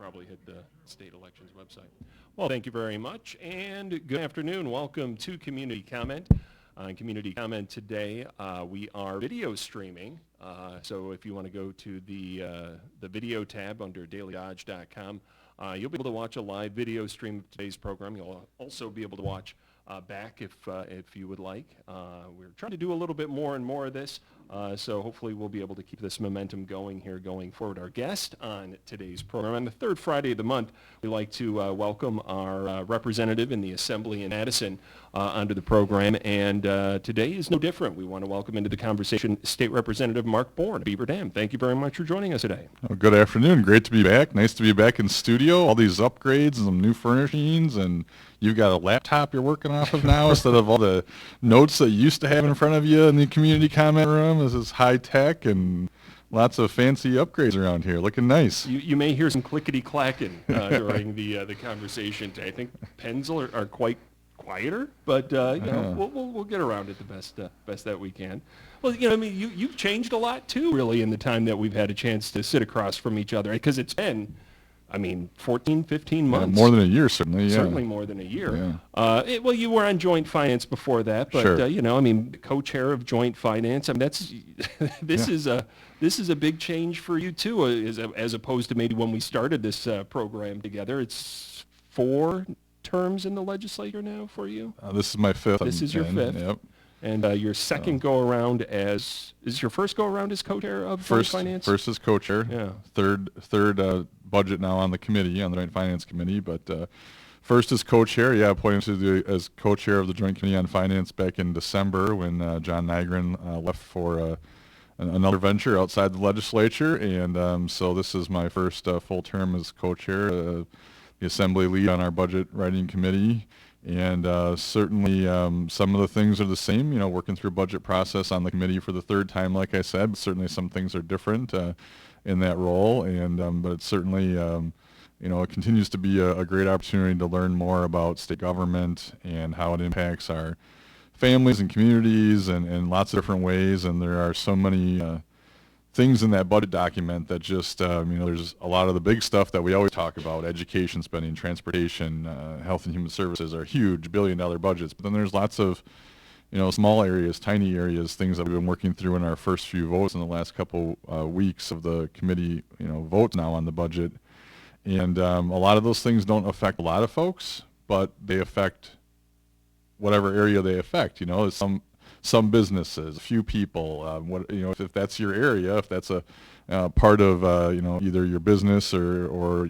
probably hit the state elections website. Well, thank you very much, and good afternoon. Welcome to Community Comment. On Community Comment today, we are video streaming. So if you want to go to the video tab under dailydodge.com, you'll be able to watch a live video stream of today's program. You'll also be able to watch back if you would like. We're trying to do a little bit more and more of this, so hopefully we'll be able to keep this momentum going here going forward. Our guest on today's program, on the third Friday of the month, we'd like to welcome our representative in the Assembly in Madison onto the program, and today is no different. We want to welcome into the conversation State Representative Mark Bourne, Beaver Dam. Thank you very much for joining us today. Well, good afternoon. Great to be back. Nice to be back in studio. All these upgrades and some new furnishings, and you've got a laptop you're working off of now instead of all the notes that you used to have in front of you in the community comment room. This is high tech and lots of fancy upgrades around here. Looking nice. You may hear some clickety-clacking during the conversation today. I think pens are quite quieter, but we'll get around it the best that we can. Well, you've changed a lot too, really, in the time that we've had a chance to sit across from each other, because it's been 14, 15 months. More than a year, certainly. Yeah. Certainly more than a year. Yeah. Well, you were on Joint Finance before that, but sure. Co-chair of Joint Finance. This is a big change for you too, as opposed to maybe when we started this program together. It's 4 terms in the legislature now for you. This is my 5th. This is your 5th. Yep. And your second go-around is your first go-around as co-chair of Joint Finance? First as co-chair. Yeah. Third budget now on the committee, on the Joint Finance Committee. But first as co-chair, appointed as co-chair of the Joint Committee on Finance back in December when John Nygren left for another venture outside the legislature. And so this is my first full term as co-chair, the Assembly lead on our budget writing committee. And certainly some of the things are the same, working through budget process on the committee for the third time, like I said. Certainly some things are different in that role, and but it's certainly, it continues to be a great opportunity to learn more about state government and how it impacts our families and communities and lots of different ways. And there are so many things in that budget document that just, there's a lot of the big stuff that we always talk about: education spending, transportation, health and human services are huge billion-dollar budgets. But then there's lots of, small areas, tiny areas, things that we've been working through in our first few votes in the last couple weeks of the committee, votes now on the budget. And a lot of those things don't affect a lot of folks, but they affect whatever area they affect. Some businesses, a few people, if that's your area, if that's a part of, either your business or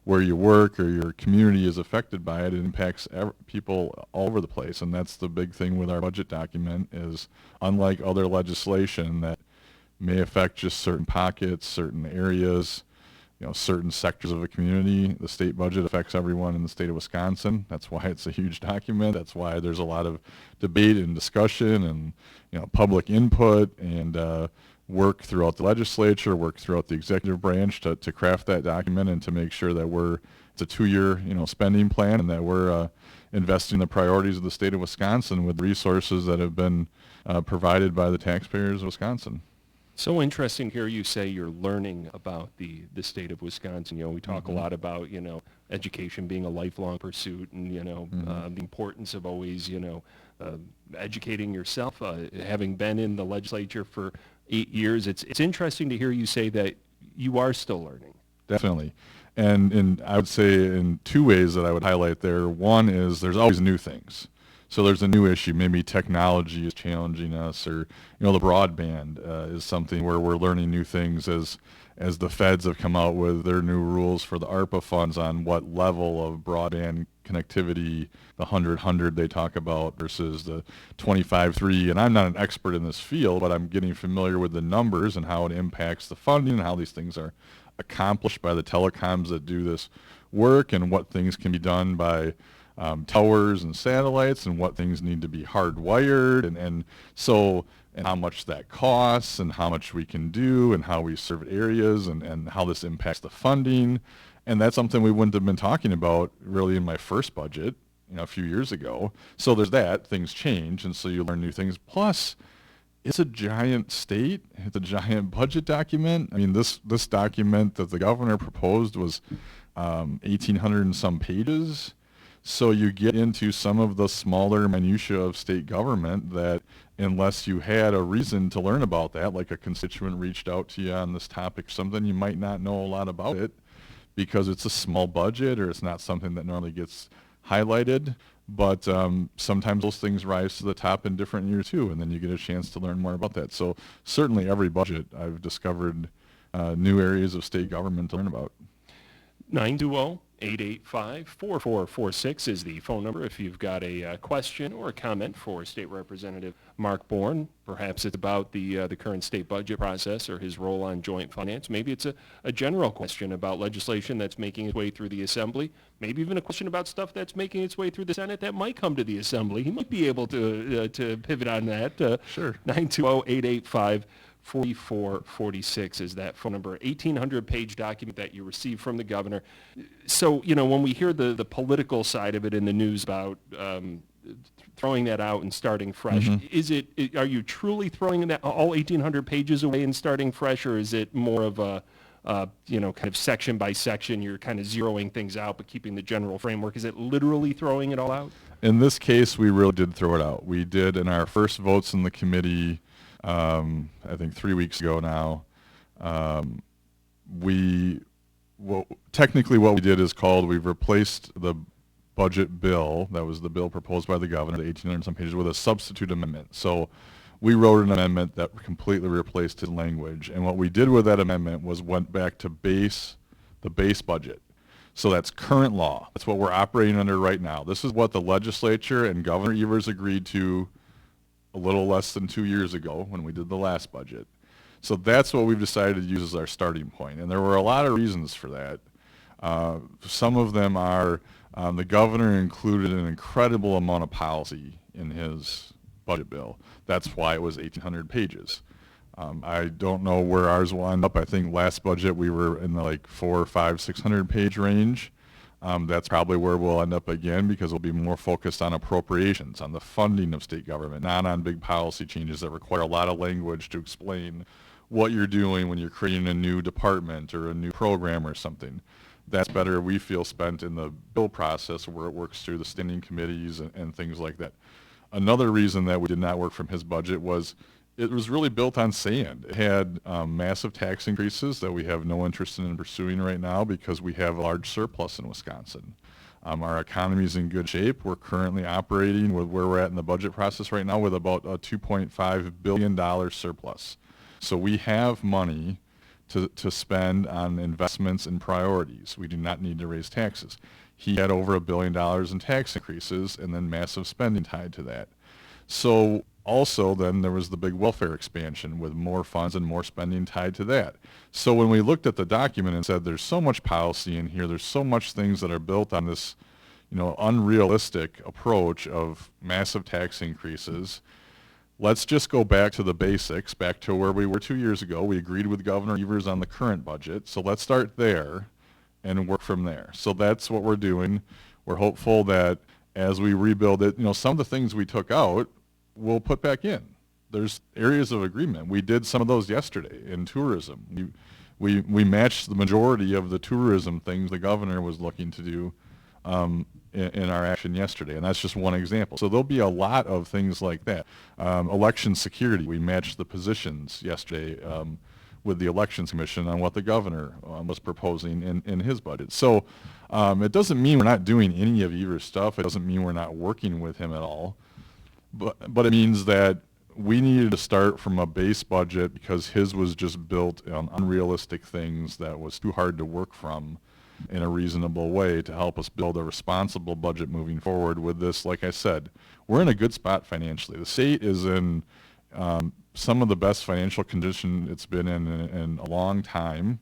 where you work or your community is affected by it, it impacts people all over the place. And that's the big thing with our budget document is, unlike other legislation that may affect just certain pockets, certain areas, certain sectors of a community, the state budget affects everyone in the state of Wisconsin. That's why it's a huge document. That's why there's a lot of debate and discussion and, public input and work throughout the legislature, work throughout the executive branch to craft that document and to make sure that it's a 2-year, spending plan, and that we're investing in the priorities of the state of Wisconsin with resources that have been provided by the taxpayers of Wisconsin. So interesting to hear you say you're learning about the state of Wisconsin. We talk a lot about, education being a lifelong pursuit and, the importance of always, educating yourself. Having been in the legislature for 8 years, it's interesting to hear you say that you are still learning. Definitely. And I would say in 2 ways that I would highlight there. One is there's always new things. So there's a new issue. Maybe technology is challenging us, or the broadband is something where we're learning new things as the feds have come out with their new rules for the ARPA funds on what level of broadband connectivity, the 100 they talk about versus the 25.3. And I'm not an expert in this field, but I'm getting familiar with the numbers and how it impacts the funding and how these things are accomplished by the telecoms that do this work, and what things can be done by towers and satellites, and what things need to be hardwired, and how much that costs, and how much we can do, and how we serve areas, and how this impacts the funding. And that's something we wouldn't have been talking about really in my first budget, a few years ago. So there's that. Things change, and so you learn new things. Plus, it's a giant state. It's a giant budget document. I mean, this document that the governor proposed was 1,800 and some pages. So you get into some of the smaller minutia of state government that unless you had a reason to learn about that, like a constituent reached out to you on this topic, something, you might not know a lot about it because it's a small budget or it's not something that normally gets highlighted. But sometimes those things rise to the top in different years too, and then you get a chance to learn more about that. So certainly every budget I've discovered new areas of state government to learn about. 920-885-4446 is the phone number if you've got a question or a comment for State Representative Mark Bourne. Perhaps it's about the current state budget process or his role on joint finance. Maybe it's a general question about legislation that's making its way through the Assembly. Maybe even a question about stuff that's making its way through the Senate that might come to the Assembly. He might be able to pivot on that. Sure. 920-885-4446 is that phone number. 1,800-page document that you received from the governor. So, when we hear the political side of it in the news about throwing that out and starting fresh, are you truly throwing that all 1,800 pages away and starting fresh, or is it more of a kind of section by section, you're kind of zeroing things out but keeping the general framework? Is it literally throwing it all out? In this case, we really did throw it out. We did in our first votes in the committee, I think 3 weeks ago now. Technically what we did is we've replaced the budget bill, that was the bill proposed by the governor, the 1,800 some pages, with a substitute amendment. So we wrote an amendment that completely replaced his language. And what we did with that amendment was went back to the base budget. So that's current law. That's what we're operating under right now. This is what the legislature and Governor Evers agreed to a little less than 2 years ago when we did the last budget. So that's what we've decided to use as our starting point. And there were a lot of reasons for that. Some of them are the governor included an incredible amount of policy in his budget bill. That's why it was 1,800 pages. I don't know where ours will end up. I think last budget we were in the 400, 500, 600 page range. That's probably where we'll end up again because we'll be more focused on appropriations, on the funding of state government, not on big policy changes that require a lot of language to explain what you're doing when you're creating a new department or a new program or something. That's better, we feel, spent in the bill process where it works through the standing committees and things like that. Another reason that we did not work from his budget was it was really built on sand. It had massive tax increases that we have no interest in pursuing right now because we have a large surplus in Wisconsin. Our economy is in good shape. We're currently operating with where we're at in the budget process right now with about a $2.5 billion surplus. So we have money to spend on investments and priorities. We do not need to raise taxes. He had over $1 billion in tax increases and then massive spending tied to that. So also then there was the big welfare expansion with more funds and more spending tied to that. So when we looked at the document and said there's so much policy in here, there's so much things that are built on this unrealistic approach of massive tax increases, let's just go back to the basics, back to where we were 2 years ago. We agreed with Governor Evers on the current budget. So let's start there and work from there. So that's what we're doing. We're hopeful that as we rebuild it, some of the things we took out, we'll put back in. There's areas of agreement. We did some of those yesterday in tourism. We matched the majority of the tourism things the governor was looking to do in our action yesterday, and that's just one example. So there'll be a lot of things like that. Election security, we matched the positions yesterday with the Elections Commission on what the governor was proposing in his budget. So it doesn't mean we're not doing any of Evers' stuff. It doesn't mean we're not working with him at all. But it means that we needed to start from a base budget because his was just built on unrealistic things that was too hard to work from in a reasonable way to help us build a responsible budget moving forward with this. Like I said, we're in a good spot financially. The state is in some of the best financial condition it's been in a long time.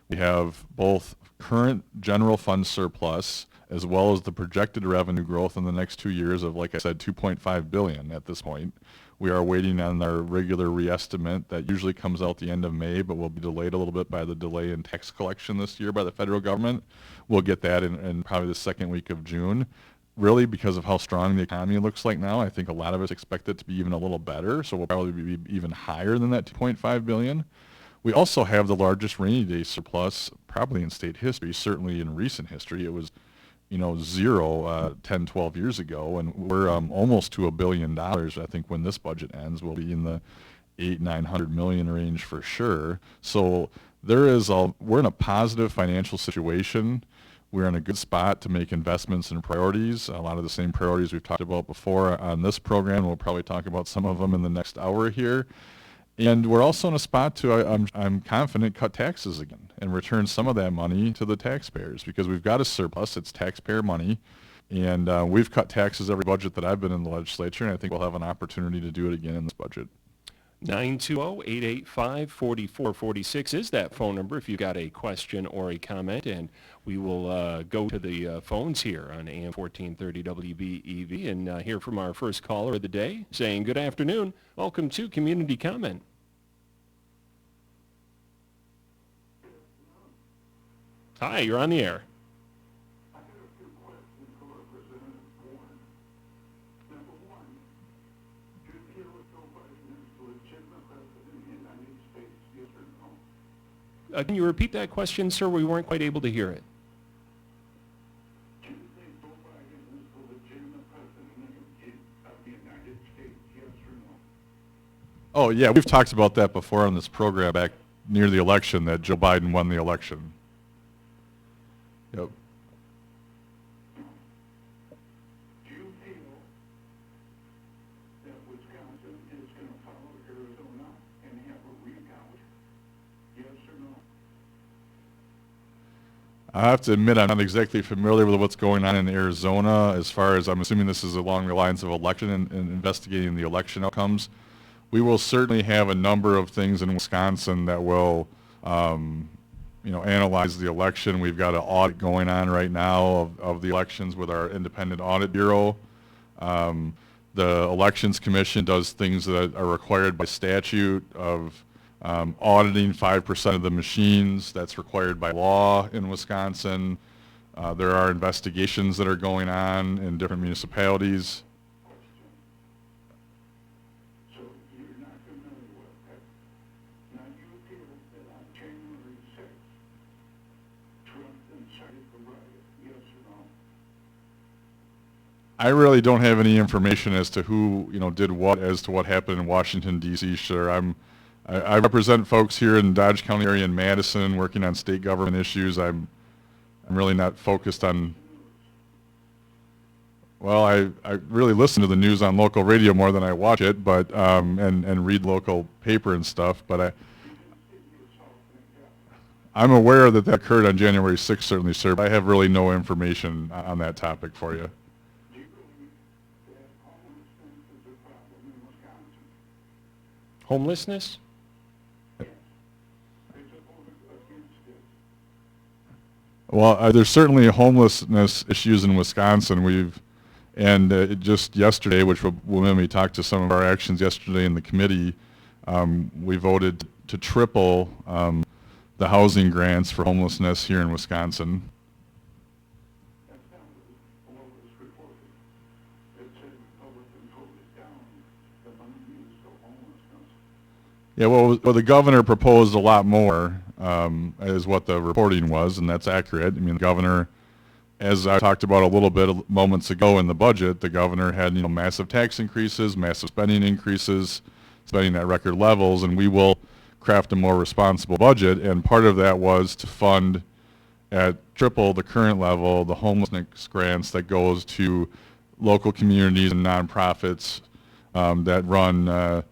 We have both current general fund surplus as well as the projected revenue growth in the next 2 years of, like I said, $2.5 billion at this point. We are waiting on our regular reestimate that usually comes out the end of May, but will be delayed a little bit by the delay in tax collection this year by the federal government. We'll get that in probably the second week of June. really because of how strong the economy looks like now. I think a lot of us expect it to be even a little better, so we'll probably be even higher than that $2.5 billion. We also have the largest rainy day surplus probably in state history, certainly in recent history. It was, zero 10, 12 years ago, and we're almost to $1 billion. I think when this budget ends, we'll be in the 800-900 million range for sure. So we're in a positive financial situation. We're in a good spot to make investments and priorities. A lot of the same priorities we've talked about before on this program. We'll probably talk about some of them in the next hour here. And we're also in a spot to, I'm confident, cut taxes again and return some of that money to the taxpayers because we've got a surplus. It's taxpayer money. And we've cut taxes every budget that I've been in the legislature, and I think we'll have an opportunity to do it again in this budget. 920-885-4446 is that phone number if you've got a question or a comment, and we will go to the phones here on AM 1430 WBEV and hear from our first caller of the day saying good afternoon. Welcome to Community Comment. Hi, you're on the air. Can you repeat that question, sir? We weren't quite able to hear it. Do you think Joe Biden is the legitimate president of the United States, yes or no? Oh, yeah, we've talked about that before on this program back near the election, that Joe Biden won the election. Yep. Do you feel that Wisconsin is going to follow Arizona and have a recount, yes or no? I have to admit I'm not exactly familiar with what's going on in Arizona as far as I'm assuming this is along the lines of election and investigating the election outcomes. We will certainly have a number of things in Wisconsin that will, analyze the election. We've got an audit going on right now of the elections with our independent audit bureau. The Elections Commission does things that are required by statute of auditing 5% of the machines. That's required by law in Wisconsin. There are investigations that are going on in different municipalities. So you're not familiar with that. Now you feel that on January 6th, Trump incited the riot, yes or no? I really don't have any information as to who, did what as to what happened in Washington, D.C. Sure, I represent folks here in Dodge County area in Madison working on state government issues. I'm really not focused on, well, I really listen to the news on local radio more than I watch it, but and read local paper and stuff, but I'm aware that occurred on January 6th, certainly, sir, but I have really no information on that topic for you. Do you believe that homelessness is a problem in Wisconsin? Homelessness? Well, there's certainly homelessness issues in Wisconsin. Just yesterday, when we talked to some of our actions yesterday in the committee, we voted to triple the housing grants for homelessness here in Wisconsin. That's not what was reported. It said Republicans voted down the money used for homelessness. Yeah, well, the governor proposed a lot more, is what the reporting was, and that's accurate. I mean, the governor, as I talked about a little bit moments ago in the budget, the governor had massive tax increases, massive spending increases, spending at record levels, and we will craft a more responsible budget. And part of that was to fund at triple the current level the homelessness grants that goes to local communities and nonprofits that run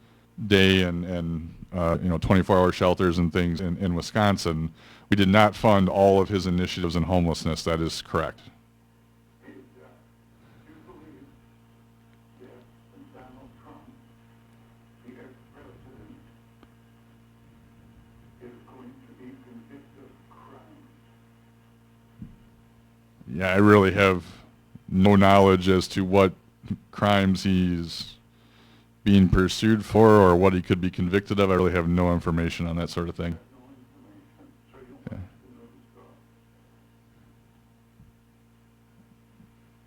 day and 24-hour shelters and things in Wisconsin. We did not fund all of his initiatives in homelessness. That is correct. Do you believe that Donald Trump, the ex-president, is going to be convicted of crimes? Yeah, I really have no knowledge as to what crimes he's being pursued for or what he could be convicted of. I really have no information on that sort of thing.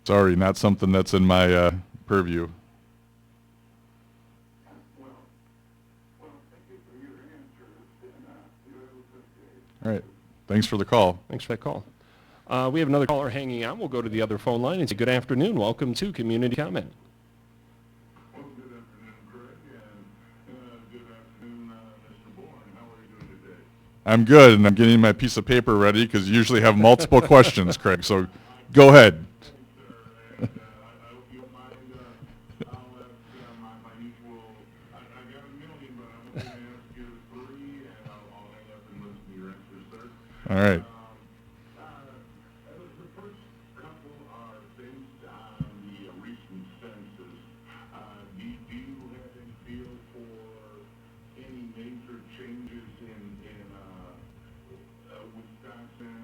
Sorry, not something that's in my purview. Well, thank you for your answers, and you have a good day. All right. Thanks for the call. Thanks for that call. We have another caller hanging on. We'll go to the other phone line and say good afternoon. Welcome to Community Comment. Well, good afternoon, Craig, and good afternoon, Mr. Bourne. How are you doing today? I'm good, and I'm getting my piece of paper ready because you usually have multiple questions, Craig. So go ahead. Thanks, sir, and I hope you don't mind. I'll ask my usual. I got a million, but I'm only going to ask you three, and I'll hang up and listen to your answers, sir. All right. The first couple are based on the recent census. Do you have any feel for any major changes in Wisconsin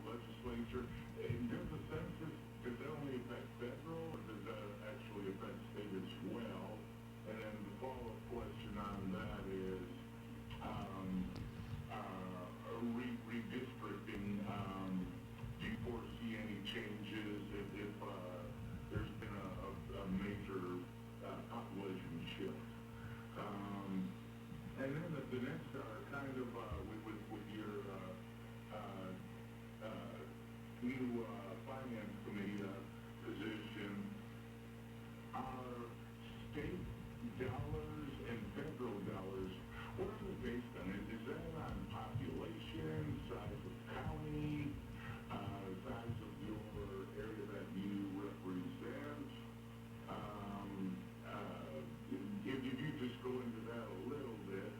legislature? Does the census, does that only affect federal, or does that actually affect state as well? And then the follow-up question on that is, redistricting, do you foresee any changes if there's been a major population shift? And then the next are kind of with your new finance committee position. Are state dollars and federal dollars, what are they based on? Is that on population, size of county, size of your area that you represent? If you just go into that a little bit,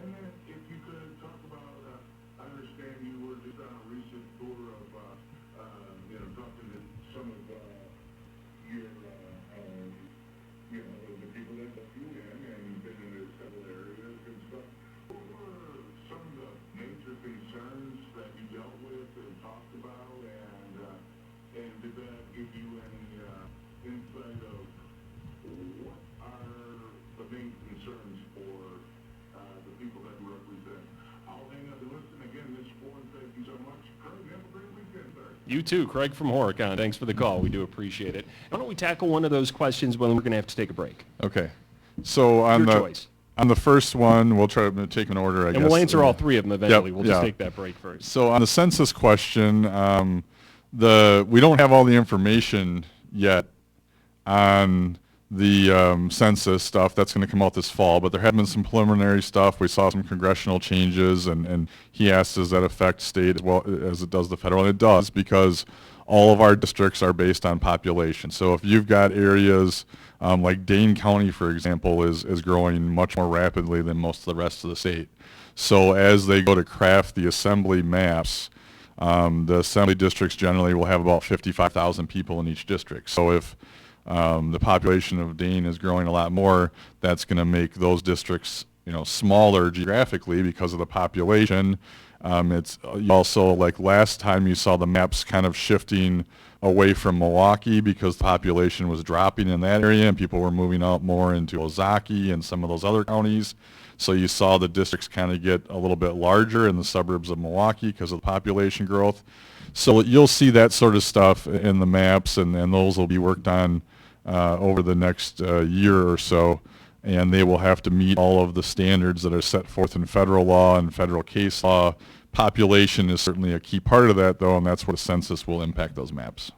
and then if you could talk about, I understand you were just on a recent tour of, talking to some of your, the people that let you in and been in several areas and stuff. What were some of the major concerns that you dealt with and talked about, and did that give you any insight of what are the main concerns for the people that you represent? I'll hang up and listen again this morning. Thank you so much. Craig, have a great weekend, sir. You too, Craig from Horicon. Thanks for the call. We do appreciate it. Why don't we tackle one of those questions when we're going to have to take a break? Okay. So on Your choice. On the first one, we'll try to take an order, I guess. And we'll answer all three of them eventually. Yep, We'll just yeah. take that break first. So on the census question, we don't have all the information yet on the census stuff. That's going to come out this fall, but there have been some preliminary stuff. We saw some congressional changes, and he asked, does that affect state as well as it does the federal? And it does, because all of our districts are based on population. So if you've got areas like Dane County, for example, is growing much more rapidly than most of the rest of the state. So as they go to craft the assembly maps, the assembly districts generally will have about 55,000 people in each district. So if the population of Dane is growing a lot more, that's going to make those districts, smaller geographically because of the population. It's also, like last time, you saw the maps kind of shifting away from Milwaukee because the population was dropping in that area and people were moving out more into Ozaki and some of those other counties. So you saw the districts kind of get a little bit larger in the suburbs of Milwaukee because of the population growth. So you'll see that sort of stuff in the maps, and those will be worked on over the next year or so, and they will have to meet all of the standards that are set forth in federal law and federal case law. Population is certainly a key part of that, though, and that's what a census will impact those maps.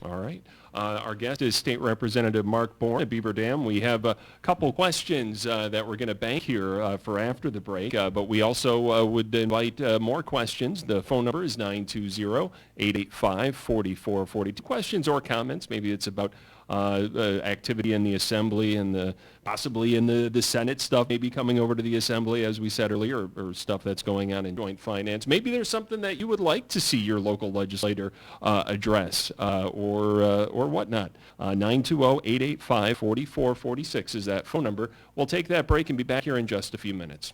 All right. Our guest is State Representative Mark Bourne at Beaver Dam. We have a couple questions that we're going to bank here for after the break, but we also would invite more questions. The phone number is 920-885-4442. Questions or comments. Maybe it's about activity in the Assembly and possibly in the Senate stuff maybe coming over to the Assembly, as we said earlier, or stuff that's going on in joint finance. Maybe there's something that you would like to see your local legislator address or whatnot. 920-885-4446 is that phone number. We'll take that break and be back here in just a few minutes.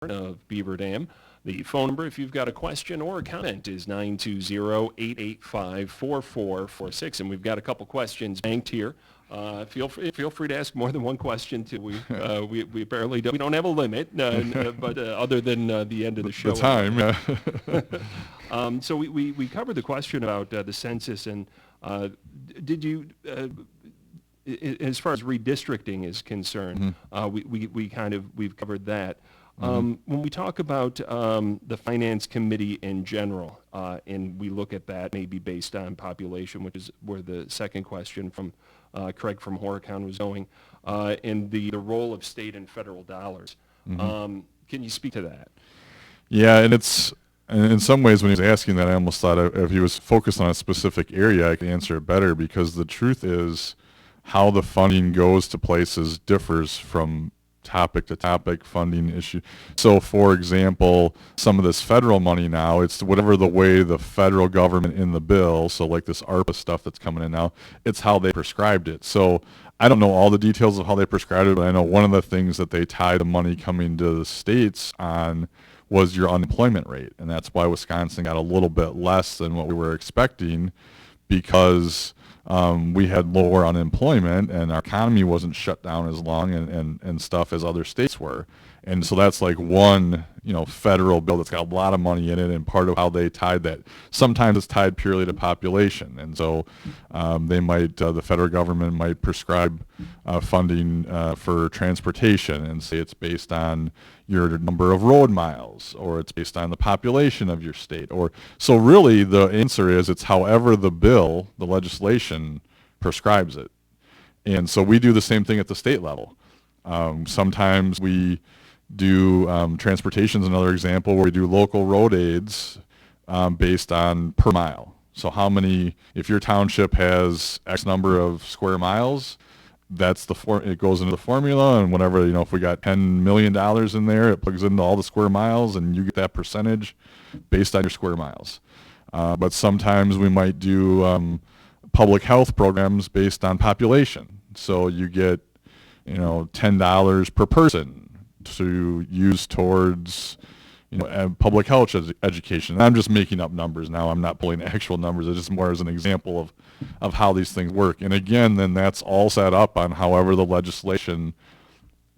of Beaver Dam. The phone number, if you've got a question or a comment, is 920-885-4446. And we've got a couple questions banked here. Feel free to ask more than one question too. We apparently don't have a limit, but other than the end of the show. The time, yeah. So we covered the question about the census, and did you, as far as redistricting is concerned, we've covered that. When we talk about the Finance Committee in general, and we look at that maybe based on population, which is where the second question from Craig from Horicon was going, and the role of state and federal dollars. Can you speak to that? Yeah, and it's, in some ways when he was asking that, I almost thought if he was focused on a specific area, I could answer it better, because the truth is how the funding goes to places differs from topic to topic, funding issue. So for example, some of this federal money now, it's whatever the way the federal government in the bill, so like this ARPA stuff that's coming in now, it's how they prescribed it. So I don't know all the details of how they prescribed it, but I know one of the things that they tied the money coming to the states on was your unemployment rate. And that's why Wisconsin got a little bit less than what we were expecting, because we had lower unemployment and our economy wasn't shut down as long and stuff as other states were. And so that's like one, federal bill that's got a lot of money in it, and part of how they tied that. Sometimes it's tied purely to population, and so they might, the federal government might prescribe funding for transportation and say it's based on your number of road miles, or it's based on the population of your state. Or so really the answer is it's however the bill, the legislation prescribes it. And so we do the same thing at the state level. Sometimes we do transportation is another example, where we do local road aids based on per mile. So how many, if your township has X number of square miles, that's it goes into the formula, and whatever, if we got $10 million in there, it plugs into all the square miles, and you get that percentage based on your square miles. But sometimes we might do public health programs based on population. So you get, $10 per person to use towards, public health education. And I'm just making up numbers now. I'm not pulling actual numbers. It's just more as an example of how these things work. And again, then that's all set up on however the legislation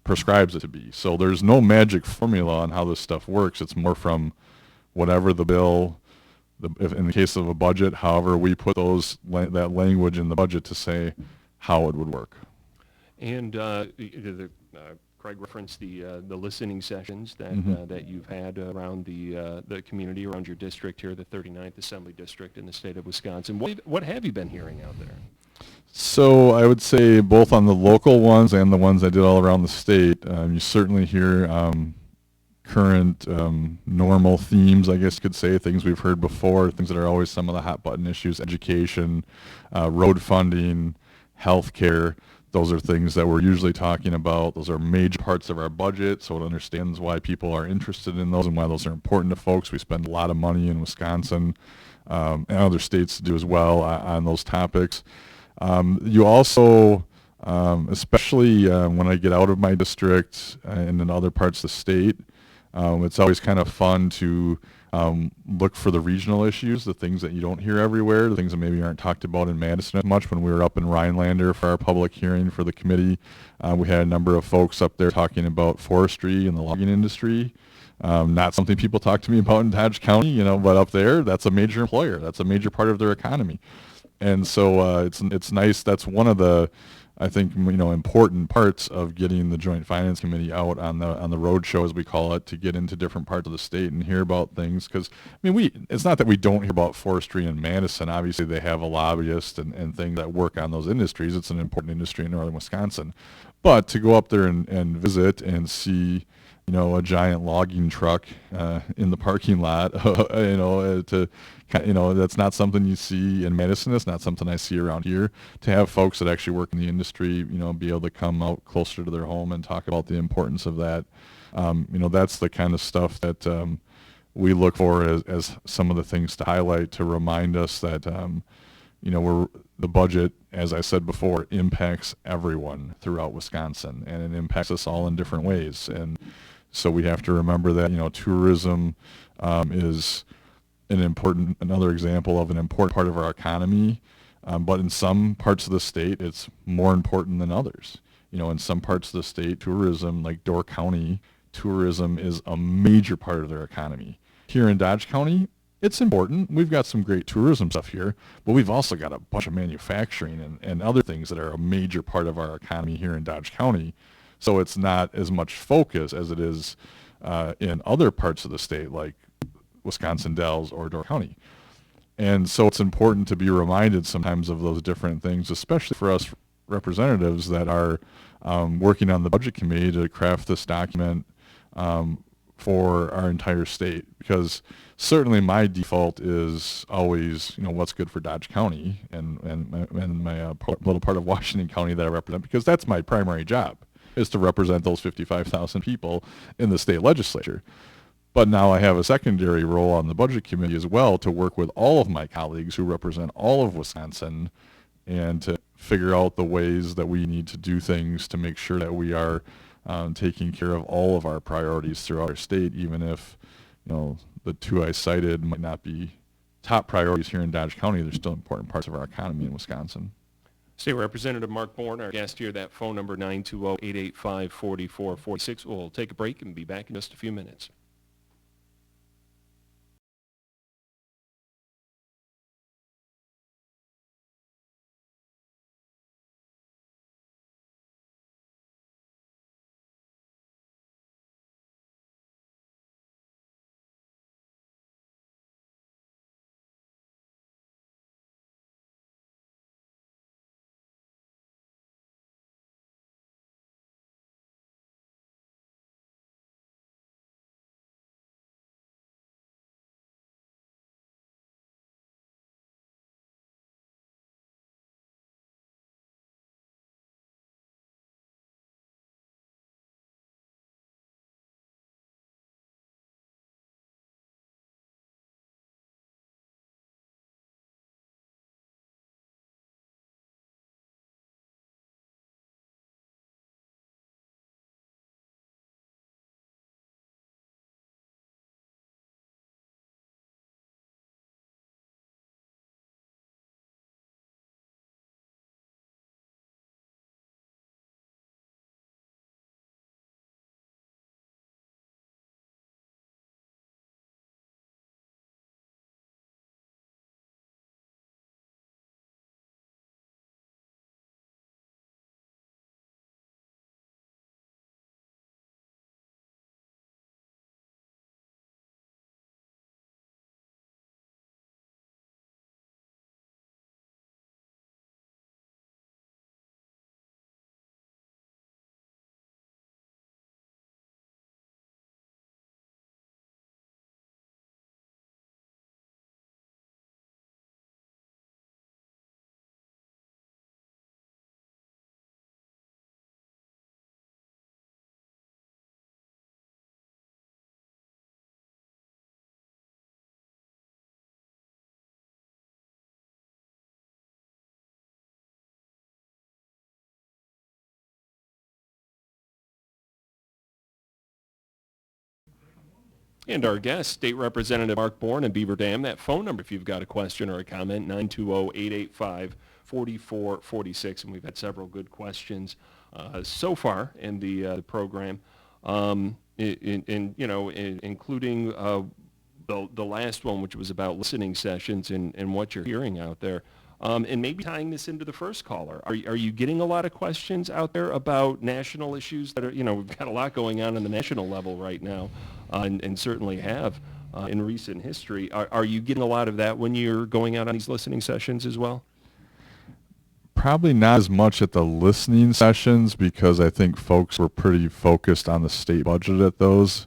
prescribes it to be. So there's no magic formula on how this stuff works. It's more from whatever the bill, if in the case of a budget, however we put that language in the budget to say how it would work. And Craig referenced the listening sessions that that you've had around the community, around your district here, the 39th Assembly District in the state of Wisconsin. What have you been hearing out there? So I would say both on the local ones and the ones I did all around the state, you certainly hear current normal themes, I guess you could say, things we've heard before, things that are always some of the hot button issues: education, road funding, healthcare. Those are things that we're usually talking about. Those are major parts of our budget, so it understands why people are interested in those and why those are important to folks. We spend a lot of money in Wisconsin and other states do as well on those topics. You also, especially when I get out of my district and in other parts of the state, it's always kind of fun to look for the regional issues, the things that you don't hear everywhere, the things that maybe aren't talked about in Madison as much. When we were up in Rhinelander for our public hearing for the committee, we had a number of folks up there talking about forestry and the logging industry. Not something people talk to me about in Dodge County, but up there, that's a major employer. That's a major part of their economy. And so it's nice. That's one of the, I think, important parts of getting the Joint Finance Committee out on the road show, as we call it, to get into different parts of the state and hear about things. Because it's not that we don't hear about forestry in Madison. Obviously, they have a lobbyist and things that work on those industries. It's an important industry in northern Wisconsin. But to go up there and visit and see, a giant logging truck in the parking lot, that's not something you see in Madison. It's not something I see around here. To have folks that actually work in the industry, be able to come out closer to their home and talk about the importance of that, that's the kind of stuff that we look for as some of the things to highlight, to remind us that, the budget, as I said before, impacts everyone throughout Wisconsin, and it impacts us all in different ways. And So we have to remember that, tourism is another example of an important part of our economy. But in some parts of the state, it's more important than others. In some parts of the state, tourism, like Door County, tourism is a major part of their economy. Here in Dodge County, it's important. We've got some great tourism stuff here, but we've also got a bunch of manufacturing and other things that are a major part of our economy here in Dodge County. So it's not as much focus as it is in other parts of the state, like Wisconsin Dells or Door County. And so it's important to be reminded sometimes of those different things, especially for us representatives that are working on the budget committee to craft this document for our entire state, because certainly my default is always, what's good for Dodge County and my little part of Washington County that I represent, because that's my primary job, is to represent those 55,000 people in the state legislature. But now I have a secondary role on the budget committee as well, to work with all of my colleagues who represent all of Wisconsin and to figure out the ways that we need to do things to make sure that we are taking care of all of our priorities throughout our state, even if, the two I cited might not be top priorities here in Dodge County. They're still important parts of our economy in Wisconsin. State Representative Mark Bourne, our guest here. That phone number, 920-885-4446. We'll take a break and be back in just a few minutes. And our guest, State Representative Mark Bourne in Beaver Dam. That phone number, if you've got a question or a comment, 920-885-4446. And we've had several good questions so far in the program, including the last one, which was about listening sessions and what you're hearing out there. And maybe tying this into the first caller, are you getting a lot of questions out there about national issues that are, we've got a lot going on the national level right now, and certainly have in recent history. Are you getting a lot of that when you're going out on these listening sessions as well? Probably not as much at the listening sessions, because I think folks were pretty focused on the state budget at those.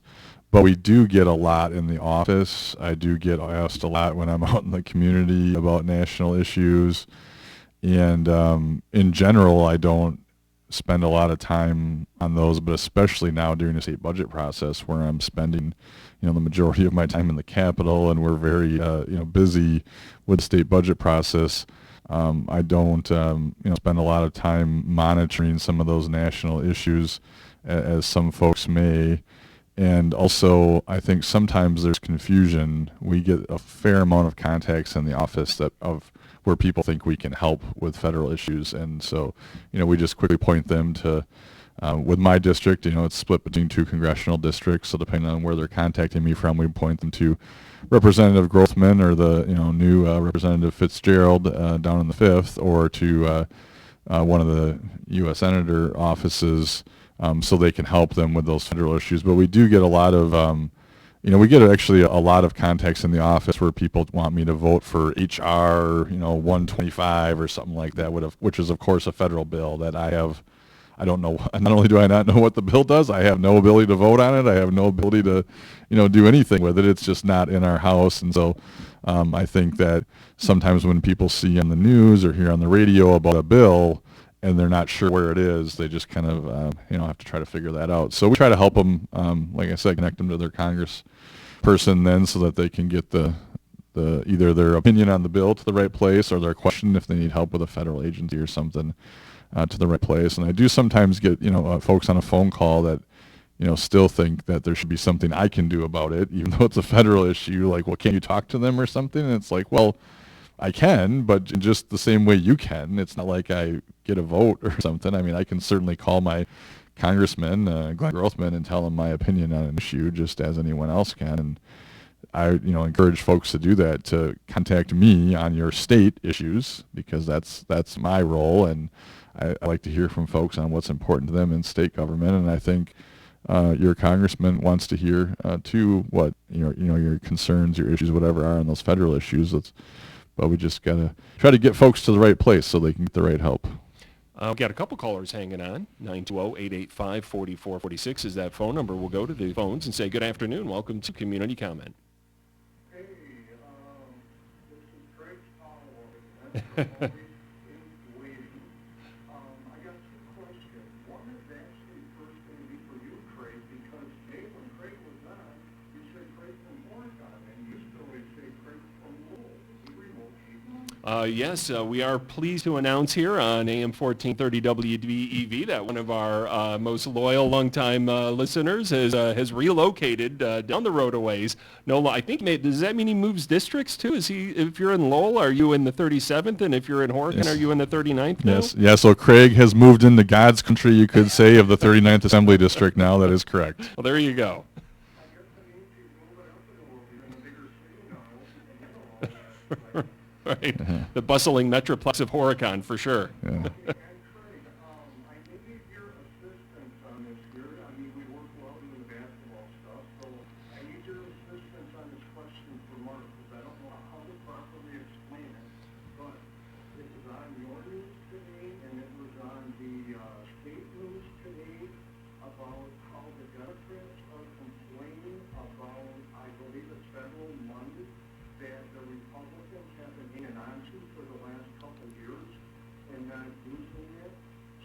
But we do get a lot in the office. I do get asked a lot when I'm out in the community about national issues. And in general, I don't spend a lot of time on those, but especially now during the state budget process, where I'm spending, the majority of my time in the Capitol, and we're very, busy with the state budget process. I don't, spend a lot of time monitoring some of those national issues, as some folks may. And also, I think sometimes there's confusion. We get a fair amount of contacts in the office of where people think we can help with federal issues, and so, we just quickly point them to. With my district, it's split between 2 congressional districts, so depending on where they're contacting me from, we point them to Representative Grothman or the new Representative Fitzgerald down in the 5th, or to one of the U.S. Senator offices, so they can help them with those federal issues. But we do get a lot of, we get actually a lot of contacts in the office where people want me to vote for H.R. 125 or something like that, which is of course a federal bill that I don't know. Not only do I not know what the bill does, I have no ability to vote on it. I have no ability to, do anything with it. It's just not in our house. And so I think that sometimes when people see on the news or hear on the radio about a bill and they're not sure where it is, they just kind of, have to try to figure that out. So we try to help them, like I said, connect them to their congressperson then so that they can get the either their opinion on the bill to the right place or their question if they need help with a federal agency or something. To the right place. And I do sometimes get, folks on a phone call that, still think that there should be something I can do about it, even though it's a federal issue. Like, well, can't you talk to them or something? And it's like, well, I can, but just the same way you can. It's not like I get a vote or something. I mean, I can certainly call my congressman, Glenn Grothman, and tell him my opinion on an issue just as anyone else can. And I, encourage folks to do that, to contact me on your state issues, because that's my role. And I like to hear from folks on what's important to them in state government, and I think your congressman wants to hear too what your concerns, your issues, whatever are on those federal issues. But we just gotta try to get folks to the right place so they can get the right help. We've got a couple callers hanging on. 920-885-4446 is that phone number. We'll go to the phones and say good afternoon. Welcome to Community Comment. Hey, this is Craig Powell. I got 2 questions. One is actually first going to be for you, Craig, because today when Craig was on, you said Craig from Oregon, and you still say Craig from Lowell. Is he relocating? Yes, we are pleased to announce here on AM 1430 WDEV that one of our most loyal, longtime listeners has relocated down the road a ways. No, I think, does that mean he moves districts too? If you're in Lowell, are you in the 37th? And if you're in Horicon, Yes. Are you in the 39th now? Yes, yeah. So Craig has moved into God's country, you could say, of the 39th Assembly District now. That is correct. Well, there you go. I guess that means he's moving up in the world. He's in a bigger city now. Right. The bustling metroplex of Horicon, for sure. Yeah. And Craig, I need your assistance on this here. I mean, we work well in the basketball stuff, so I need your assistance on this question for Mark, because I don't know how to properly explain it, but it was on your news today, and it was on the state news today about how the Democrats are complaining about, I believe it's federal money that the Republicans have been hanging on to for the last couple of years and not using it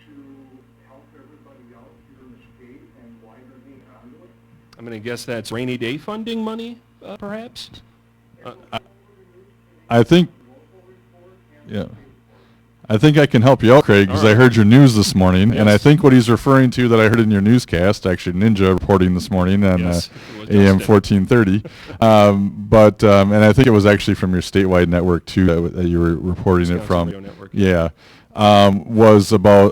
to help everybody out here in the state, and why they're hanging on to it. I'm going to guess that's rainy day funding money, perhaps? I think, yeah. I think I can help you out, Craig, because I heard your news this morning, and I think what he's referring to that I heard in your newscast, actually Ninja reporting this morning on Yes, it was AM Justin. 1430, and I think it was actually from your statewide network too that you were reporting it Wisconsin from. Radio Network. Yeah, was about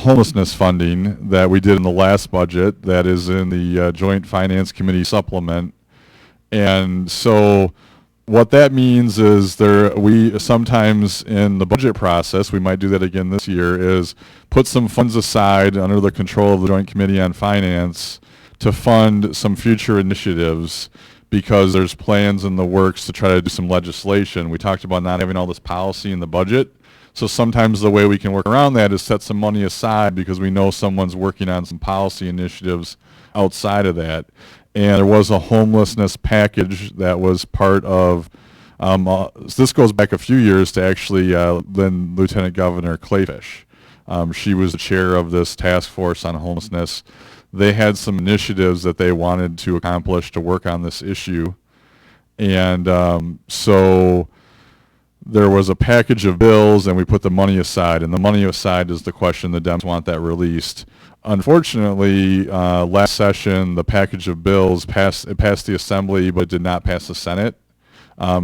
homelessness funding that we did in the last budget that is in the Joint Finance Committee supplement, and so. What that means is we sometimes in the budget process, we might do that again this year, is put some funds aside under the control of the Joint Committee on Finance to fund some future initiatives because there's plans in the works to try to do some legislation. We talked about not having all this policy in the budget. So sometimes the way we can work around that is set some money aside because we know someone's working on some policy initiatives outside of that. And there was a homelessness package that was part of, this goes back a few years to actually then Lieutenant Governor Clayfish. She was the chair of this task force on homelessness. They had some initiatives that they wanted to accomplish to work on this issue. And so there was a package of bills, and we put the money aside, and the money aside is the question. The Dems want that released. Unfortunately, last session, the package of bills passed the Assembly, but it did not pass the Senate.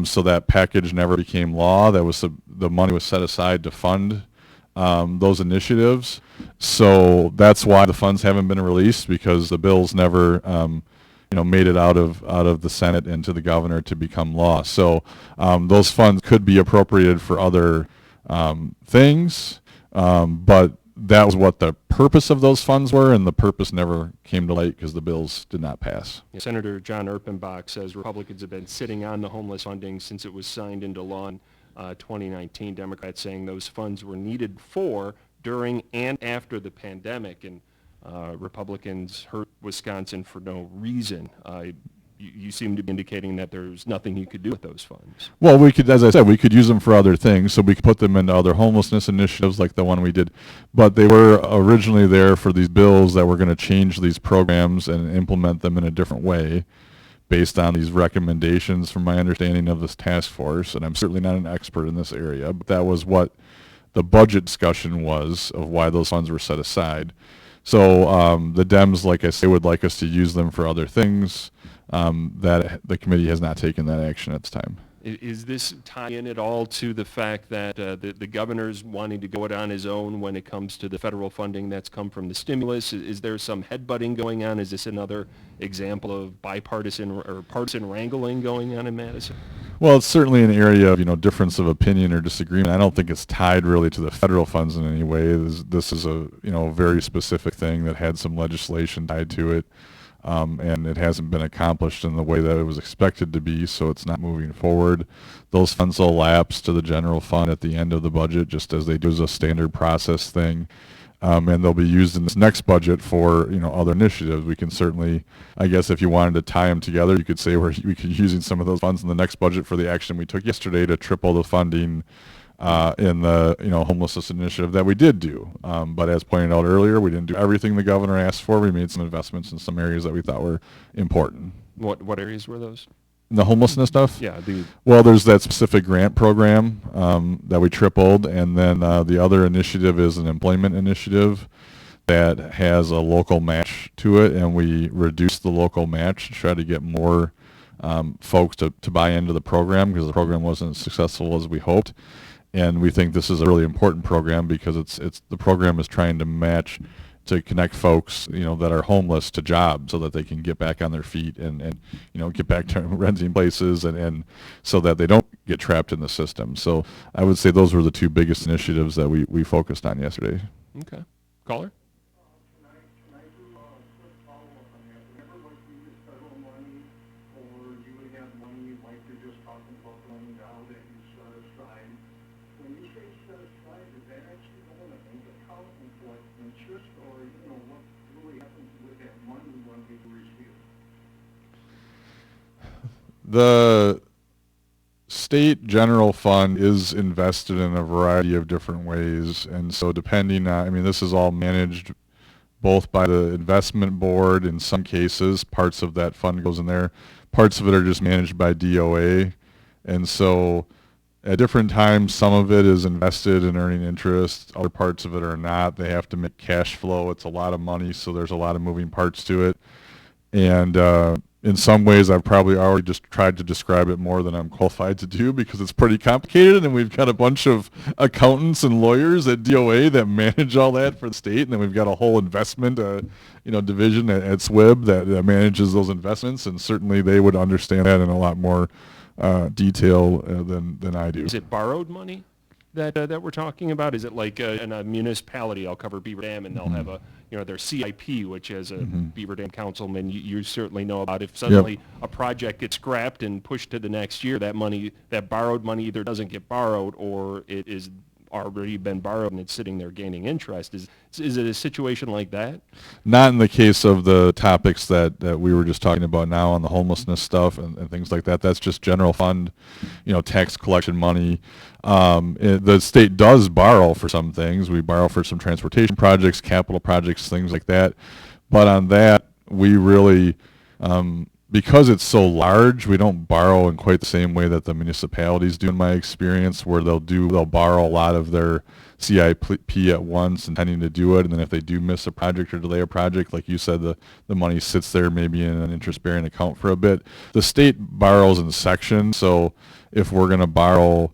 So that package never became law. The money was set aside to fund those initiatives. So that's why the funds haven't been released, because the bills never made it out of the Senate and to the governor to become law. So those funds could be appropriated for other things, but that was what the purpose of those funds were, and the purpose never came to light because the bills did not pass. Senator John Erpenbach says Republicans have been sitting on the homeless funding since it was signed into law in 2019. Democrats saying those funds were needed for, during, and after the pandemic, and Republicans hurt Wisconsin for no reason. You seem to be indicating that there's nothing you could do with those funds. Well, we could, as I said, we could use them for other things. So we could put them into other homelessness initiatives like the one we did. But they were originally there for these bills that were going to change these programs and implement them in a different way based on these recommendations from my understanding of this task force. And I'm certainly not an expert in this area, but that was what the budget discussion was of why those funds were set aside. So the Dems, like I say, would like us to use them for other things. That the committee has not taken that action at this time. Is this tie in at all to the fact that the governor's wanting to go it on his own when it comes to the federal funding that's come from the stimulus? Is there some headbutting going on? Is this another example of bipartisan or partisan wrangling going on in Madison? Well, it's certainly an area of difference of opinion or disagreement. I don't think it's tied really to the federal funds in any way. This is a very specific thing that had some legislation tied to it. And it hasn't been accomplished in the way that it was expected to be, so it's not moving forward. Those funds will lapse to the general fund at the end of the budget, just as they do as a standard process thing. And they'll be used in this next budget for other initiatives. We can certainly, I guess, if you wanted to tie them together, you could say we could be using some of those funds in the next budget for the action we took yesterday to triple the funding in the homelessness initiative that we did do. But as pointed out earlier, we didn't do everything the governor asked for. We made some investments in some areas that we thought were important. What areas were those? The homelessness stuff? Yeah. Well, there's that specific grant program that we tripled, and then the other initiative is an employment initiative that has a local match to it, and we reduced the local match to try to get more folks to buy into the program because the program wasn't as successful as we hoped. And we think this is a really important program because the program is trying to connect folks, that are homeless to jobs so that they can get back on their feet and get back to renting places and so that they don't get trapped in the system. So I would say those were the two biggest initiatives that we focused on yesterday. Okay. Caller? Can I do a quick follow-up on that? Whenever you use federal money, or you would have money like you're just talking about going down that you set aside, when you say set aside, does that actually go in a bank account and collect interest, or what really happens with that money when people receive it? The state general fund is invested in a variety of different ways, and so depending on, this is all managed both by the investment board. In some cases, parts of that fund goes in there. Parts of it are just managed by DOA, and so at different times, some of it is invested in earning interest. Other parts of it are not. They have to make cash flow. It's a lot of money, so there's a lot of moving parts to it. And in some ways, I've probably already just tried to describe it more than I'm qualified to do because it's pretty complicated, and we've got a bunch of accountants and lawyers at DOA that manage all that for the state, and then we've got a whole investment division at SWIB that manages those investments, and certainly they would understand that in a lot more detail than I do. Is it borrowed money that we're talking about? Is it like in a municipality? I'll cover Beaver Dam, and they'll have their CIP, which as a Beaver Dam councilman, you certainly know about. If suddenly a project gets scrapped and pushed to the next year, that borrowed money either doesn't get borrowed or it is already been borrowed and it's sitting there gaining interest. Is it a situation like that? Not in the case of the topics that we were just talking about now on the homelessness stuff and things like that. That's just general fund, tax collection money. The state does borrow for some things. We borrow for some transportation projects, capital projects, things like that. But on that, we really because it's so large, we don't borrow in quite the same way that the municipalities do, in my experience, where they'll borrow a lot of their CIP at once, intending to do it, and then if they do miss a project or delay a project, like you said, the money sits there maybe in an interest-bearing account for a bit. The state borrows in sections, so if we're going to borrow,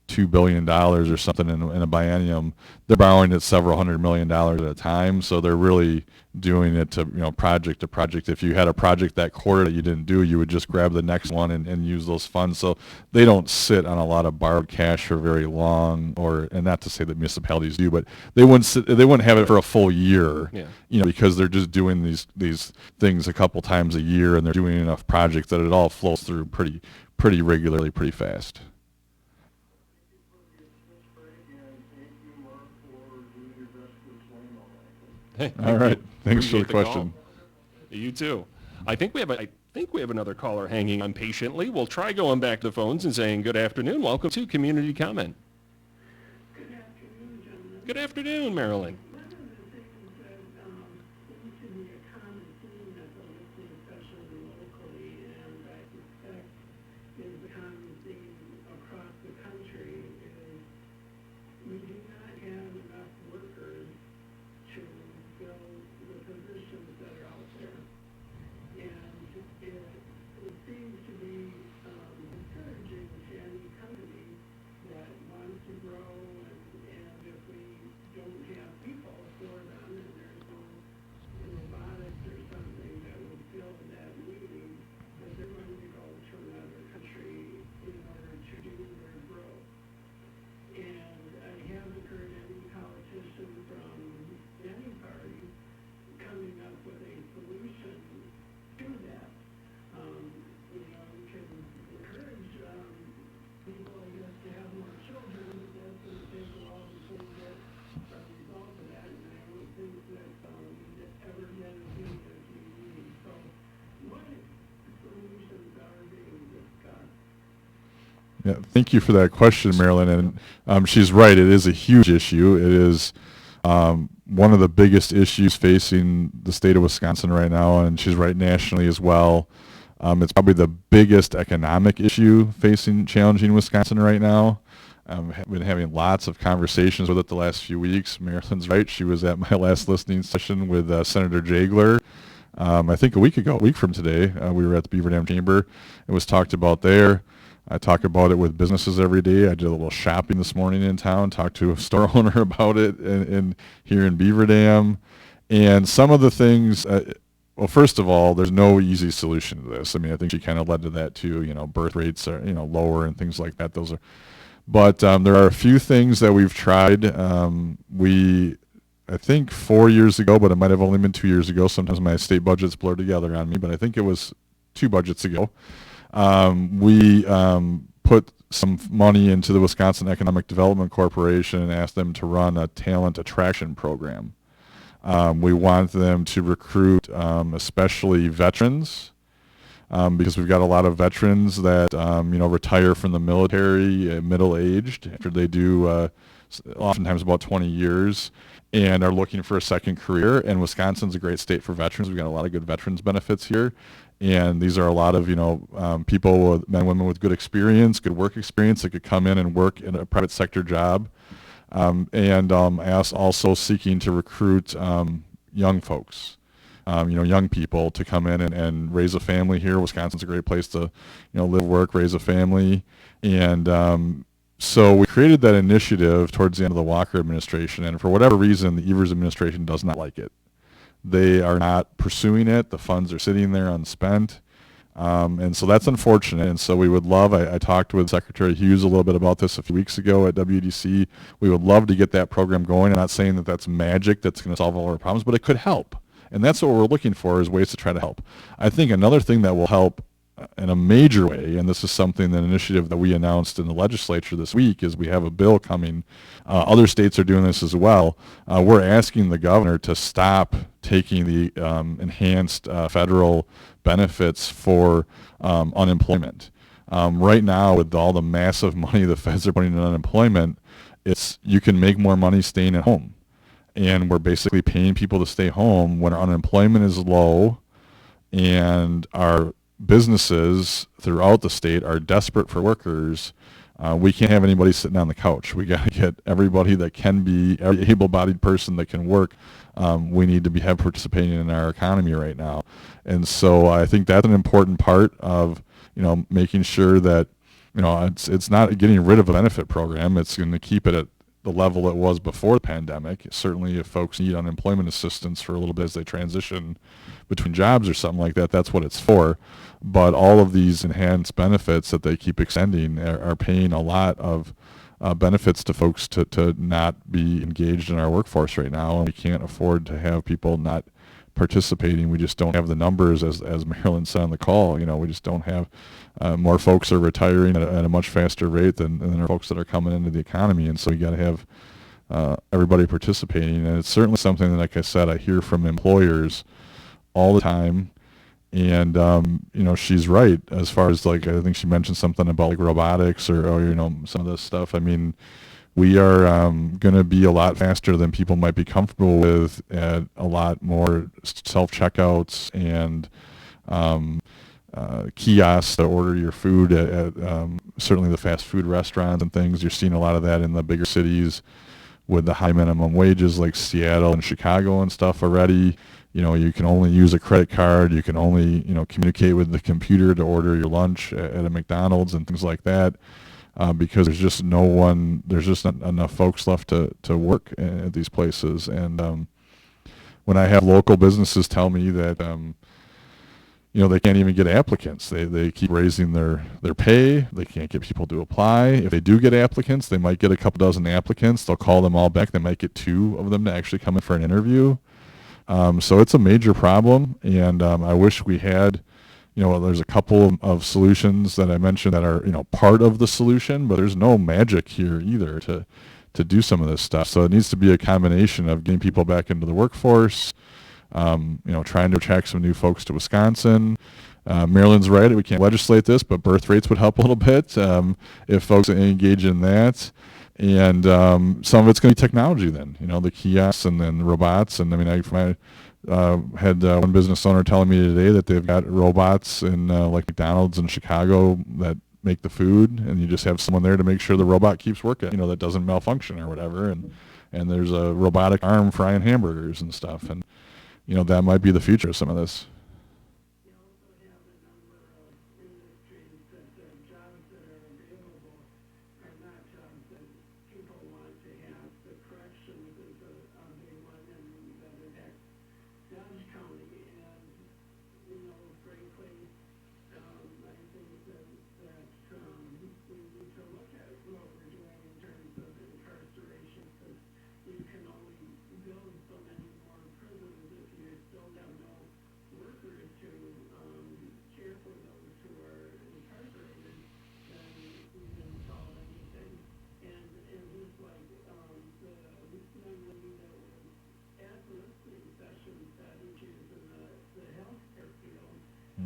$2 billion or something in a biennium, they're borrowing it several $100 million at a time, so they're really doing it to project to project. If you had a project that quarter that you didn't do, you would just grab the next one and use those funds. So they don't sit on a lot of borrowed cash for very long, and not to say that municipalities do, but they wouldn't have it for a full year, because they're just doing these things a couple times a year, and they're doing enough projects that it all flows through pretty regularly, pretty fast. Hey, all right. Thanks for Appreciate the question. Call. You too. I think we have another caller hanging on patiently. We'll try going back to the phones and saying good afternoon. Welcome to Community Comment. Good afternoon, gentlemen. Good afternoon, Marilyn. One of the things that seems to be a common theme as I'm listening, especially locally, and I suspect is a common theme across the country, is we do not have enough workers to fill the positions that are out there. And it seems to be encouraging to any company that wants to grow, and if we don't have people for them, and there's no robotics or something that would fill that need, that they're going to go to another country in order to do their growth. And I haven't heard any politician from any party coming up with a solution to that. You can encourage people, I guess, to have more children, but that's going to take a while before you get a result of that, and I don't think that you'd ever get as many as you need. So what solutions are being discussed? Yeah, thank you for that question, Marilyn. And she's right. It is a huge issue. It is one of the biggest issues facing the state of Wisconsin right now, and she's right nationally as well. It's probably the biggest economic issue challenging Wisconsin right now. I've been having lots of conversations with it the last few weeks. Marilyn's right. She was at my last listening session with Senator Jagler. I think a week from today. We were at the Beaver Dam Chamber. It was talked about there. I talk about it with businesses every day. I did a little shopping this morning in town, talked to a store owner about it here in Beaver Dam. And some of the things, well, first of all, there's no easy solution to this. I mean, I think she kind of led to that too. Birth rates are, lower and things like that. But there are a few things that we've tried. I think 4 years ago, but it might have only been 2 years ago. Sometimes my state budgets blur together on me, but I think it was 2 budgets ago. We put some money into the Wisconsin Economic Development Corporation and asked them to run a talent attraction program. We want them to recruit especially veterans, because we've got a lot of veterans that retire from the military middle-aged after they do oftentimes about 20 years and are looking for a second career. And Wisconsin's a great state for veterans. We've got a lot of good veterans benefits here. And these are a lot of, people, men and women with good experience, good work experience that could come in and work in a private sector job. Also seeking to recruit young folks, young people to come in and raise a family here. Wisconsin's a great place to, live, work, raise a family. And so we created that initiative towards the end of the Walker administration. And for whatever reason, the Evers administration does not like it. They are not pursuing it. The funds are sitting there unspent. And so that's unfortunate. And so we would love, I talked with Secretary Hughes a little bit about this a few weeks ago at WDC. We would love to get that program going. I'm not saying that that's magic that's going to solve all our problems, but it could help. And that's what we're looking for, is ways to try to help. I think another thing that will help in a major way, and this is an initiative that we announced in the legislature this week, is we have a bill coming. Other states are doing this as well. We're asking the governor to stop taking the enhanced federal benefits for unemployment. Right now, with all the massive money the feds are putting in unemployment, you can make more money staying at home. And we're basically paying people to stay home when our unemployment is low and our businesses throughout the state are desperate for workers, we can't have anybody sitting on the couch. We got to get everybody that can be, every able-bodied person that can work. We need to have participating in our economy right now. And so I think that's an important part of, making sure that, it's not getting rid of a benefit program. It's going to keep it at the level it was before the pandemic. Certainly if folks need unemployment assistance for a little bit as they transition between jobs or something like that, that's what it's for. But all of these enhanced benefits that they keep extending are paying a lot of benefits to folks to not be engaged in our workforce right now, and we can't afford to have people not participating. We just don't have the numbers, as Marilyn said on the call. We just don't have more folks are retiring at a much faster rate than there are folks that are coming into the economy, and so you got to have everybody participating. And it's certainly something that, like I said, I hear from employers all the time. And she's right as far as, like, I think she mentioned something about like robotics or some of this stuff. I mean, we are going to be a lot faster than people might be comfortable with at a lot more self-checkouts and kiosks to order your food at certainly the fast food restaurants and things. You're seeing a lot of that in the bigger cities with the high minimum wages like Seattle and Chicago and stuff already. You can only use a credit card. You can only, communicate with the computer to order your lunch at a McDonald's and things like that, because there's just not enough folks left to work at these places. And when I have local businesses tell me that, they can't even get applicants. They keep raising their pay. They can't get people to apply. If they do get applicants, they might get a couple dozen applicants. They'll call them all back. They might get 2 of them to actually come in for an interview. So it's a major problem, and I wish we had, there's a couple of solutions that I mentioned that are, part of the solution, but there's no magic here either to do some of this stuff. So it needs to be a combination of getting people back into the workforce, trying to attract some new folks to Wisconsin. Maryland's right, we can't legislate this, but birth rates would help a little bit if folks engage in that. And some of it's going to be technology then, the kiosks and then the robots. And I mean, I had one business owner telling me today that they've got robots in like McDonald's in Chicago that make the food, and you just have someone there to make sure the robot keeps working, that doesn't malfunction or whatever. And there's a robotic arm frying hamburgers and stuff. And, that might be the future of some of this. You also have a number of industries that the jobs that are available are not jobs that people want to have. The corrections is a big one, and that affects Dodge County. And, frankly, I think that we need to look at what we're doing in terms of incarceration, because you can only build so many more prisons if you still have no workers to care for those who are incarcerated. Then you didn't solve anything. And just like the young lady that was at the listening session said, issues in the healthcare field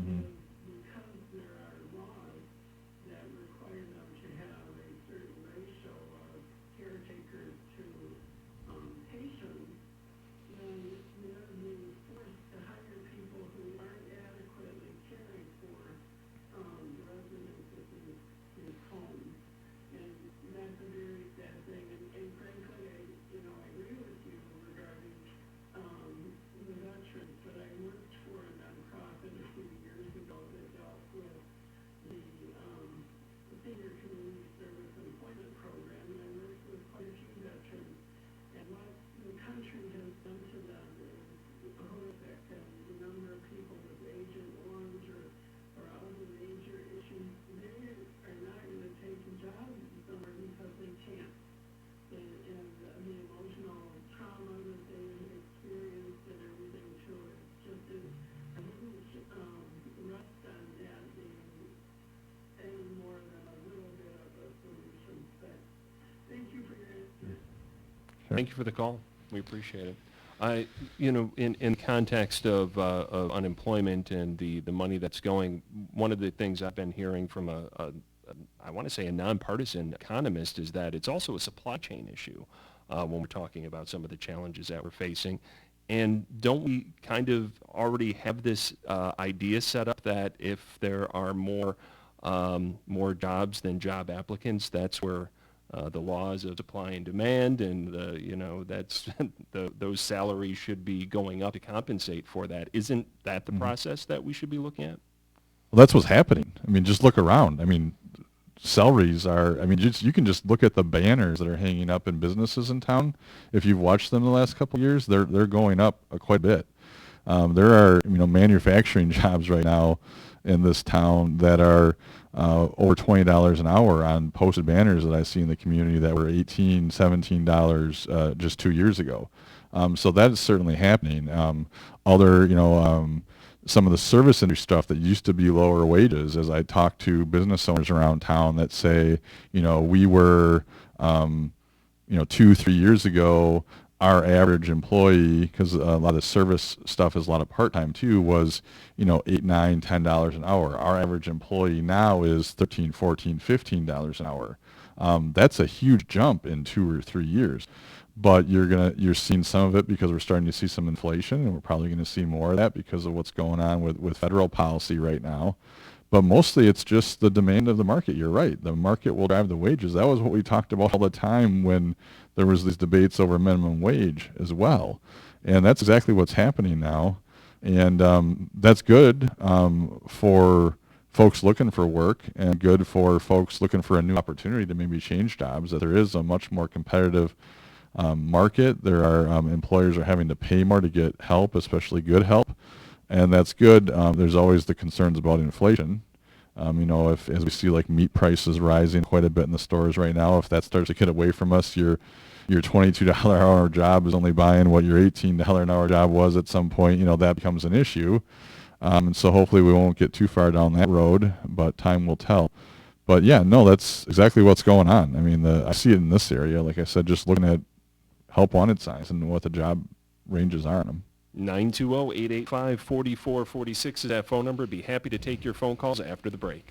is because there are laws that require them to have a certain ratio of caretakers to patients, then they're being forced to hire people who aren't adequately caring for the residents of these homes. And that's a very sad thing. And frankly, I agree with you regarding the veterans, but I worked for a nonprofit a few years ago that dealt with the Senior Community Service Employment Program, and I worked with quite a few veterans. And what the country has done to them is horrific. And the number of people with Agent Orange or other major issues, they are not going to take jobs somewhere because they can't. And the emotional trauma that they experienced and everything too, it just is a huge rest on that being any more than a little bit of a solution. But thank you for your answer. Thank you for the call. We appreciate it. In context of unemployment and the money that's going, one of the things I've been hearing from I want to say a nonpartisan economist is that it's also a supply chain issue when we're talking about some of the challenges that we're facing. And don't we kind of already have this idea set up that if there are more jobs than job applicants, that's where the laws of supply and demand and that's those salaries should be going up to compensate for that. Isn't that the process that we should be looking at? Well, that's what's happening. I mean, just look around. I mean, salaries are, I mean, you can just look at the banners that are hanging up in businesses in town. If you've watched them the last couple of years, they're going up quite a bit. There are, manufacturing jobs right now in this town that are over $20 an hour on posted banners that I see in the community that were $18, $17 just 2 years ago. So that is certainly happening. Some of the service industry stuff that used to be lower wages, as I talk to business owners around town that say, we were, 2-3 years ago, our average employee, because a lot of service stuff is a lot of part-time too, was, $8, $9, $10 an hour. Our average employee now is $13, $14, $15 an hour. That's a huge jump in 2 or 3 years. But you're seeing some of it because we're starting to see some inflation, and we're probably going to see more of that because of what's going on with federal policy right now. But mostly it's just the demand of the market. You're right. The market will drive the wages. That was what we talked about all the time when there was these debates over minimum wage as well. And that's exactly what's happening now. And that's good for folks looking for work and good for folks looking for a new opportunity to maybe change jobs, that there is a much more competitive market. There are employers are having to pay more to get help, especially good help, and that's good. There's always the concerns about inflation. If as we see like meat prices rising quite a bit in the stores right now, if that starts to get away from us, your $22 an hour job is only buying what your $18 an hour job was at some point. That becomes an issue. And so hopefully we won't get too far down that road, but time will tell. But yeah, no, that's exactly what's going on. I mean, I see it in this area. Like I said, just looking at help wanted signs and what the job ranges are on them. 920-885-4446 is that phone number. Be happy to take your phone calls after the break.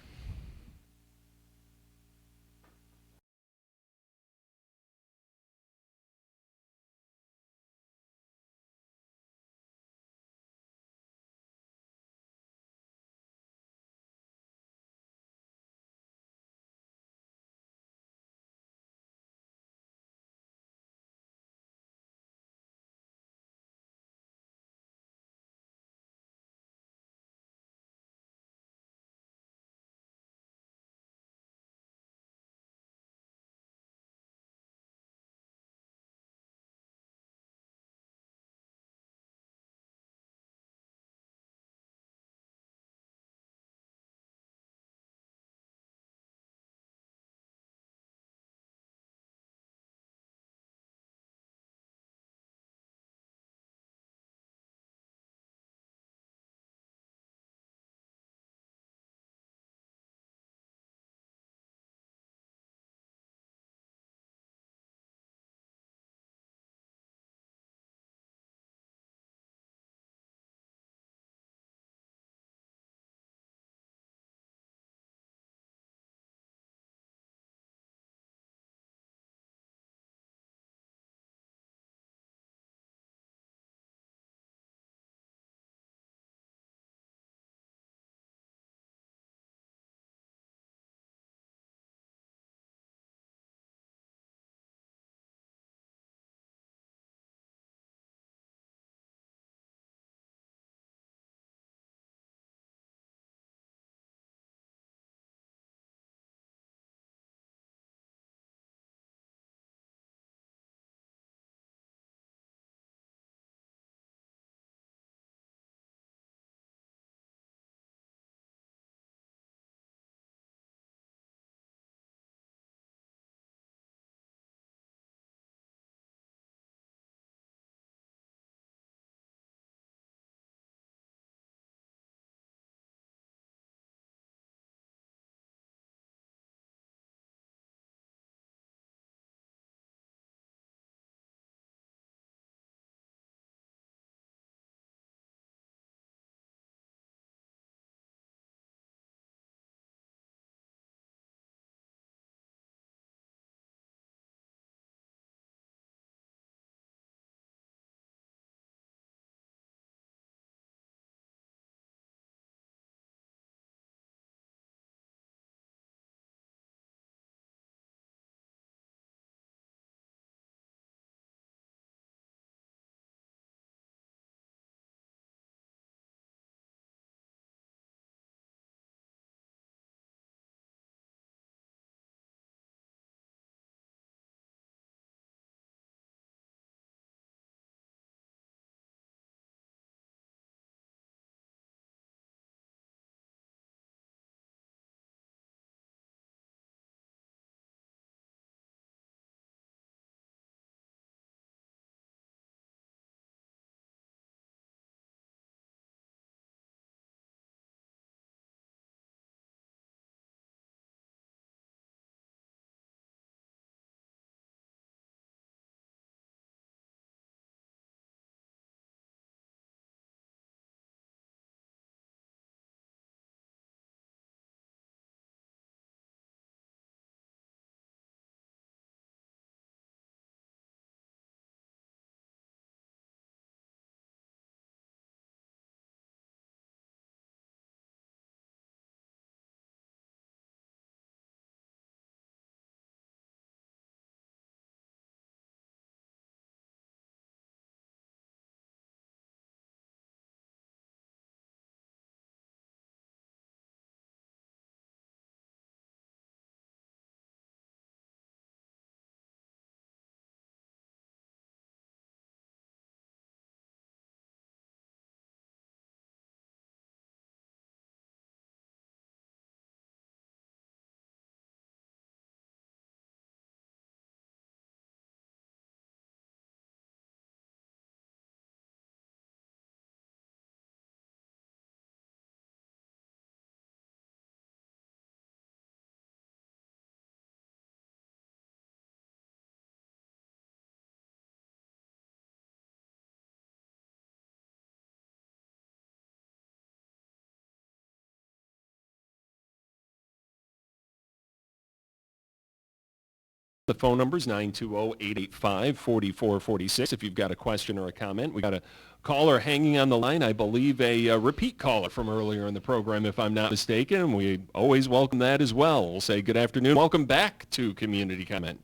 The phone number is 920-885-4446. If you've got a question or a comment, we got a caller hanging on the line. I believe a repeat caller from earlier in the program, if I'm not mistaken. We always welcome that as well. We'll say good afternoon. Welcome back to Community Comment.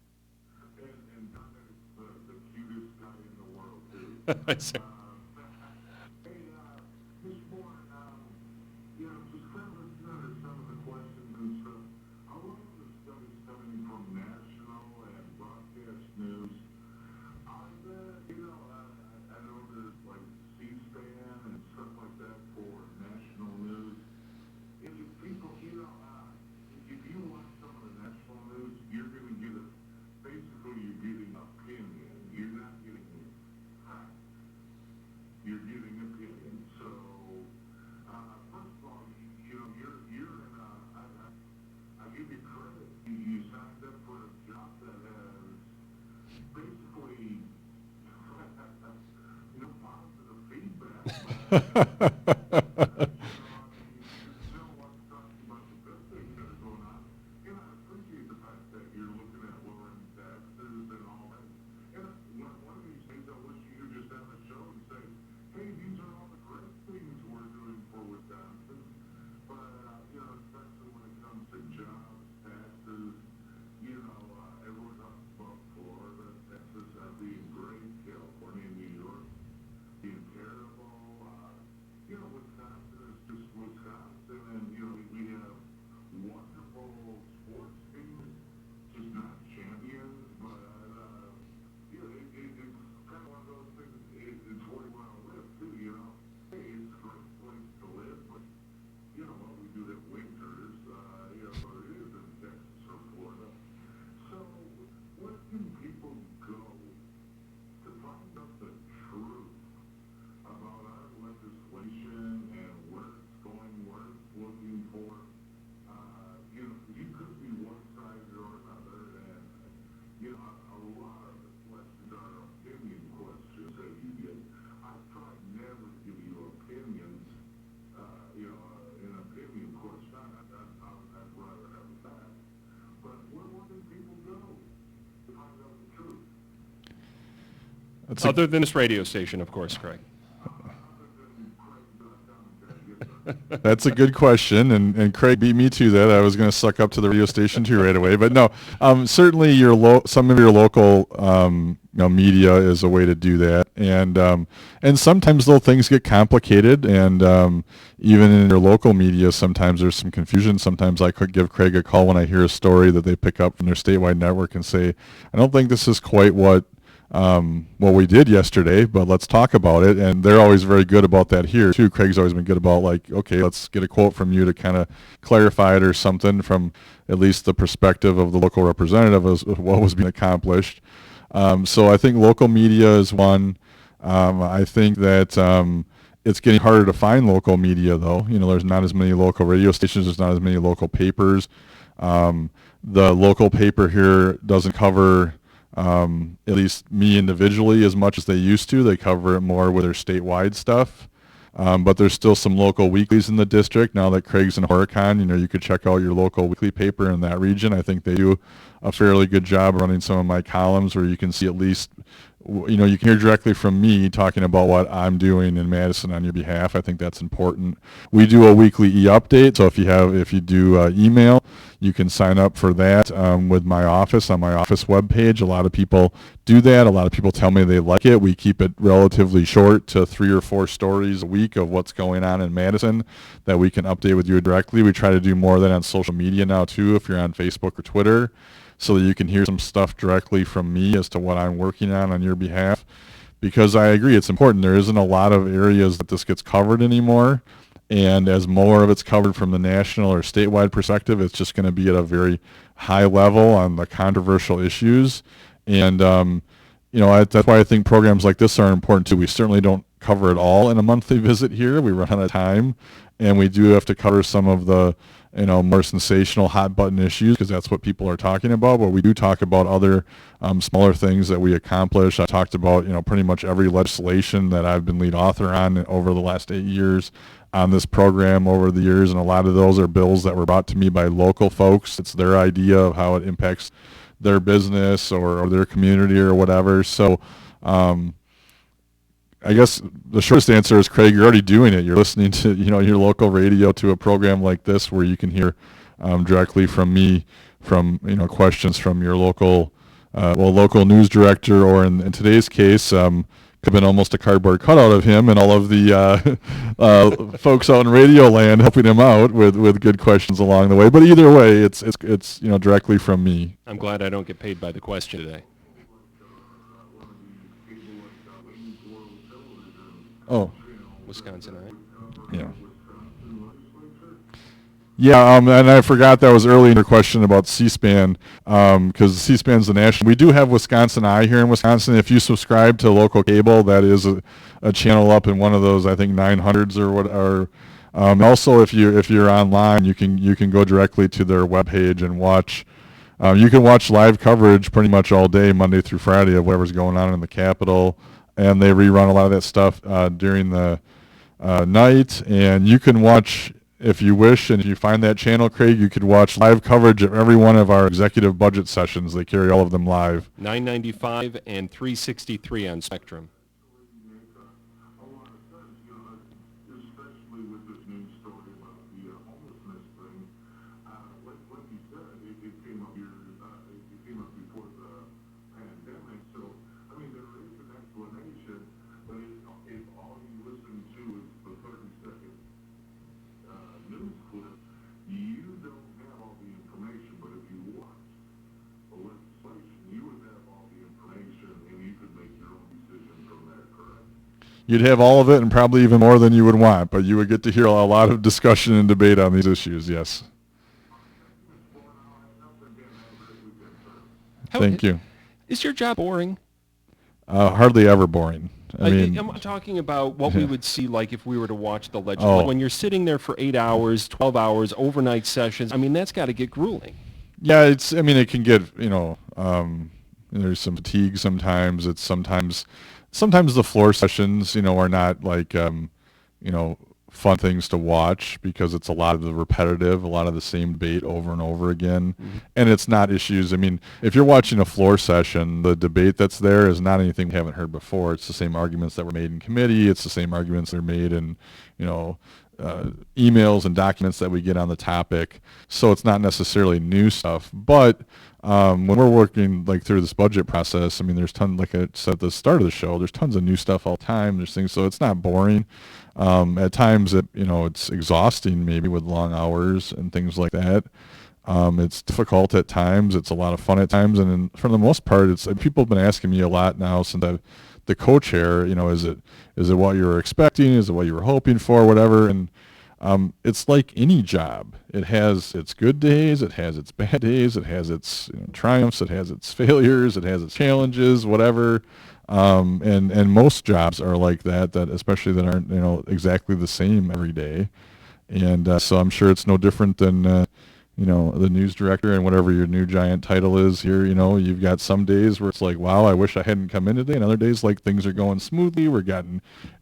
And the cutest guy in the world, too. Yes, sir. Hey, Ms. Bourne, just kind of listening to some of the questions and stuff. A lot of the stuff is coming from national and broadcast news. I bet, I know there's like C-SPAN and stuff like that for national news. If people, if you watch some of the national news, you're going to get basically you're getting opinion. You're not getting facts. You're getting opinion. So, first of all, you're in I give you credit. You signed up for a job that has basically no positive feedback. Everyone talks about Florida, Texas being great, California, New York being terrible. Wisconsin is just Wisconsin, and we have wonderful sports teams, just not champions. But it's kind of one of those things. It's where you want to live too. Hey, it's a great place to live, but what we do have winters. But it is in Texas or Florida. So, where can people go to find out the truth about our legislation and where it's going, where it's looking for? You could be one side or another, and a lot of the questions are opinion questions that you get. I try never to give you opinions. An opinion question. I'd rather have a fact. But where do people go to find out the truth? Other than this radio station, of course, Craig. That's a good question, and Craig beat me to that. I was going to suck up to the radio station too right away, but no. Certainly, some of your local media is a way to do that, and sometimes though things get complicated, and even in your local media, sometimes there's some confusion. Sometimes I could give Craig a call when I hear a story that they pick up from their statewide network and say, I don't think this is quite what we did yesterday, but let's talk about it. And they're always very good about that here too. Craig's always been good about okay, let's get a quote from you to kind of clarify it or something from at least the perspective of the local representative of what was being accomplished. So I think local media is one. I think that it's getting harder to find local media though. There's not as many local radio stations. There's not as many local papers. The local paper here doesn't cover at least me individually as much as they used to. They cover it more with their statewide stuff. But there's still some local weeklies in the district. Now that Craig's in Horicon, you could check out your local weekly paper in that region. I think they do a fairly good job running some of my columns where you can see at least, you can hear directly from me talking about what I'm doing in Madison on your behalf. I think that's important. We do a weekly e-update, so if you do email, you can sign up for that with my office on my office webpage. A lot of people do that. A lot of people tell me they like it. We keep it relatively short to 3 or 4 stories a week of what's going on in Madison that we can update with you directly. We try to do more of that on social media now too, if you're on Facebook or Twitter, so that you can hear some stuff directly from me as to what I'm working on your behalf. Because I agree, it's important. There isn't a lot of areas that this gets covered anymore. And as more of it's covered from the national or statewide perspective, it's just going to be at a very high level on the controversial issues. And, that's why I think programs like this are important too. We certainly don't cover it all in a monthly visit here. We run out of time. And we do have to cover some of the more sensational hot button issues because that's what people are talking about. But we do talk about other smaller things that we accomplish. I talked about, pretty much every legislation that I've been lead author on over the last 8 years on this program over the years. And a lot of those are bills that were brought to me by local folks. It's their idea of how it impacts their business or their community or whatever. So I guess the shortest answer is, Craig, you're already doing it. You're listening to, your local radio, to a program like this where you can hear directly from me, from, questions from your local news director, or in today's case, could have been almost a cardboard cutout of him and all of the folks out in radio land helping him out with good questions along the way. But either way, it's directly from me. I'm glad I don't get paid by the question today. Oh, Wisconsin, yeah. Yeah, and I forgot that was early in your question about C-SPAN, because C-SPAN's the national. We do have Wisconsin Eye here in Wisconsin. If you subscribe to local cable, that is a channel up in one of those, I think, 900s or what. Or also, if you're online, you can go directly to their webpage and watch. You can watch live coverage pretty much all day, Monday through Friday, of whatever's going on in the Capitol. And they rerun a lot of that stuff during the night. And you can watch, if you wish, and if you find that channel, Craig, you could watch live coverage of every one of our executive budget sessions. They carry all of them live. 995 and 363 on Spectrum. Especially with this news story about the homelessness thing. Like you said, it came up here. It came up before the pandemic. So, I mean, there is an explanation, but if all you listen to is the 30-second news clip, you don't have all the information. But if you watch the legislation, you would have all the information, and you could make your own decision from there, correct? You'd have all of it and probably even more than you would want, but you would get to hear a lot of discussion and debate on these issues, yes. Thank you. Is your job boring? Hardly ever boring. I mean, I'm talking about what we would see, like if we were to watch the legislature. When you're sitting there for 8 hours, 12 hours, overnight sessions, I mean, that's got to get grueling. yeah, it can get, there's some fatigue sometimes. It's sometimes the floor sessions, are not like, fun things to watch because it's a lot of the repetitive, a lot of the same debate over and over again. Mm-hmm. And it's not issues. I mean, if you're watching a floor session, the debate that's there is not anything we haven't heard before. It's the same arguments that were made in committee. It's the same arguments that are made in, emails and documents that we get on the topic. So it's not necessarily new stuff. But when we're working like through this budget process, I mean, there's tons, like I said at the start of the show, there's tons of new stuff all the time. There's things, so it's not boring. At times, it's exhausting maybe with long hours and things like that. It's difficult at times. It's a lot of fun at times. And for the most part, people have been asking me a lot now since I've the co-chair, is it what you were expecting? Is it what you were hoping for? Whatever. And it's like any job. It has its good days. It has its bad days. It has its triumphs. It has its failures. It has its challenges, whatever. And most jobs are like that especially that aren't, exactly the same every day. And so I'm sure it's no different than, the news director and whatever your new giant title is here. You've got some days where it's like, wow, I wish I hadn't come in today. And other days, like, things are going smoothly. We got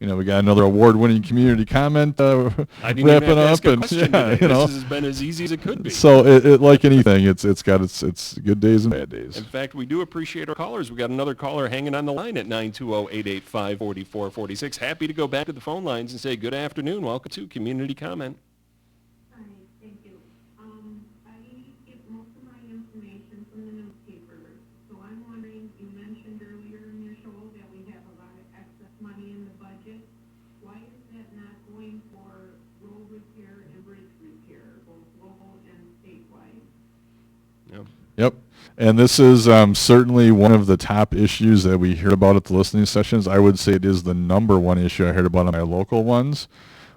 another award-winning community comment wrapping up. And this has been as easy as it could be. So it like anything, it's got its good days and bad days. In fact, we do appreciate our callers. We got another caller hanging on the line at 920-885-4446. Happy to go back to the phone lines and say good afternoon. Welcome to Community Comment. Yep. And this is certainly one of the top issues that we hear about at the listening sessions. I would say it is the number one issue I heard about on my local ones,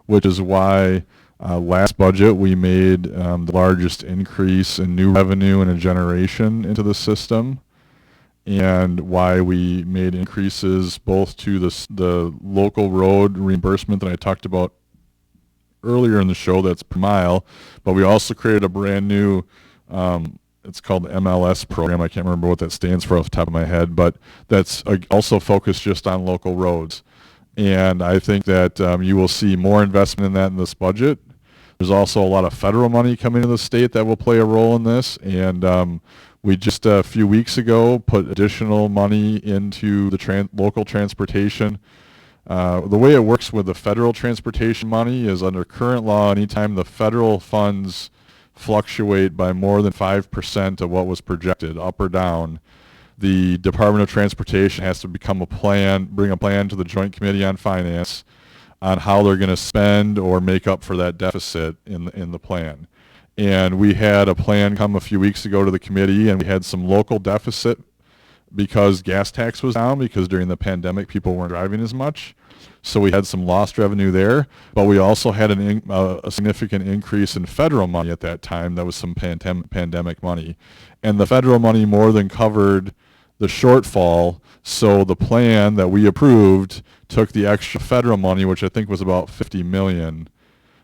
which is why last budget we made the largest increase in new revenue in a generation into the system, and why we made increases both to the local road reimbursement that I talked about earlier in the show, that's per mile, but we also created a brand new it's called the MLS program. I can't remember what that stands for off the top of my head, but that's also focused just on local roads. And I think that you will see more investment in that in this budget. There's also a lot of federal money coming to the state that will play a role in this. And We just a few weeks ago put additional money into the local transportation. The way it works with the federal transportation money is under current law, anytime the federal funds fluctuate by more than 5% of what was projected, up or down, the Department of Transportation has to bring a plan to the Joint Committee on Finance on how they're going to spend or make up for that deficit in the plan. And we had a plan come a few weeks ago to the committee, and we had some local deficit because gas tax was down, because during the pandemic people weren't driving as much. So we had some lost revenue there, but we also had a significant increase in federal money at that time. That was some pandemic money. And the federal money more than covered the shortfall, so the plan that we approved took the extra federal money, which I think was about $50 million.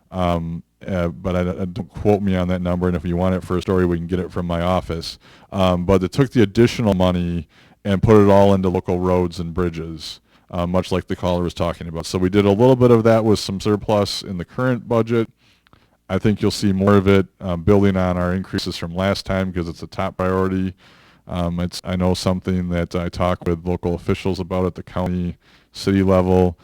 But don't quote me on that number, and if you want it for a story, we can get it from my office. But it took the additional money and put it all into local roads and bridges, much like the caller was talking about. So we did a little bit of that with some surplus in the current budget. I think you'll see more of it building on our increases from last time because it's a top priority. I know something that I talk with local officials about at the county, city level.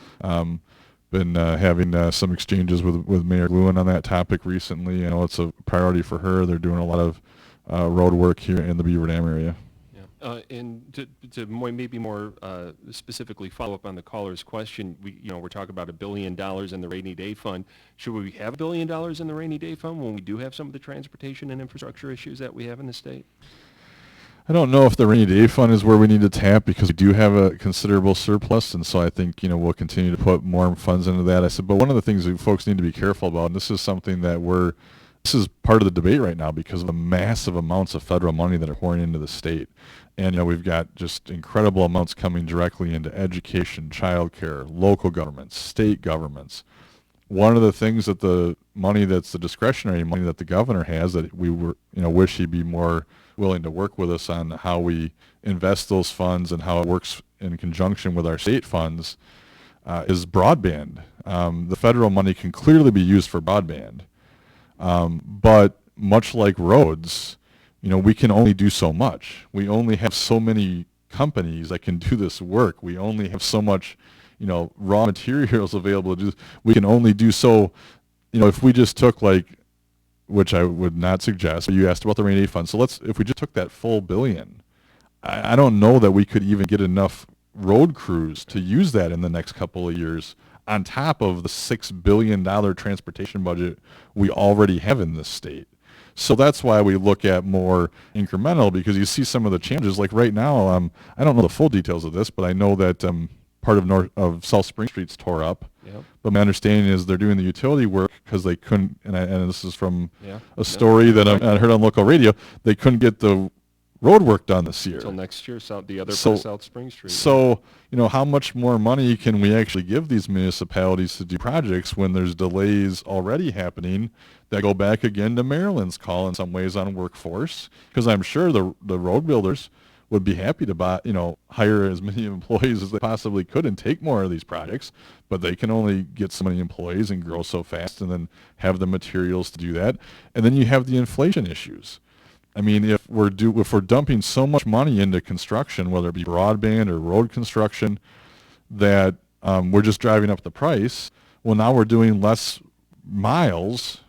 Been having some exchanges with Mayor Lewin on that topic recently. I know it's a priority for her. They're doing a lot of road work here in the Beaver Dam area. Yeah. And to maybe more specifically follow up on the caller's question, we're talking about $1 billion in the rainy day fund. Should we have $1 billion in the rainy day fund when we do have some of the transportation and infrastructure issues that we have in the state? I don't know if the rainy day fund is where we need to tap because we do have a considerable surplus, and so I think we'll continue to put more funds into that. I said, but one of the things that folks need to be careful about, and this is something that this is part of the debate right now because of the massive amounts of federal money that are pouring into the state, and we've got just incredible amounts coming directly into education, childcare, local governments, state governments. One of the things that the money that's the discretionary money that the governor has that we wish he'd be more willing to work with us on how we invest those funds and how it works in conjunction with our state funds is broadband. The federal money can clearly be used for broadband, but much like roads, we can only do so much. We only have so many companies that can do this work. We only have so much, raw materials available to do this. We can only do so, if we just took which I would not suggest. You asked about the rainy day fund. So if we just took that full $1 billion, I don't know that we could even get enough road crews to use that in the next couple of years on top of the $6 billion transportation budget we already have in this state. So that's why we look at more incremental, because you see some of the changes. Like right now, I don't know the full details of this, but I know that part of South Spring Street's tore up. Yep. But my understanding is they're doing the utility work because they couldn't, and this is from a story that I heard on local radio, they couldn't get the road work done this year. Until next year, the other part of South Spring Street. So, how much more money can we actually give these municipalities to do projects when there's delays already happening that go back again to Maryland's call in some ways on workforce? Because I'm sure the road builders would be happy to hire as many employees as they possibly could and take more of these projects, but they can only get so many employees and grow so fast and then have the materials to do that. And then you have the inflation issues. I mean, if we're dumping so much money into construction, whether it be broadband or road construction, that we're just driving up the price, well, now we're doing less miles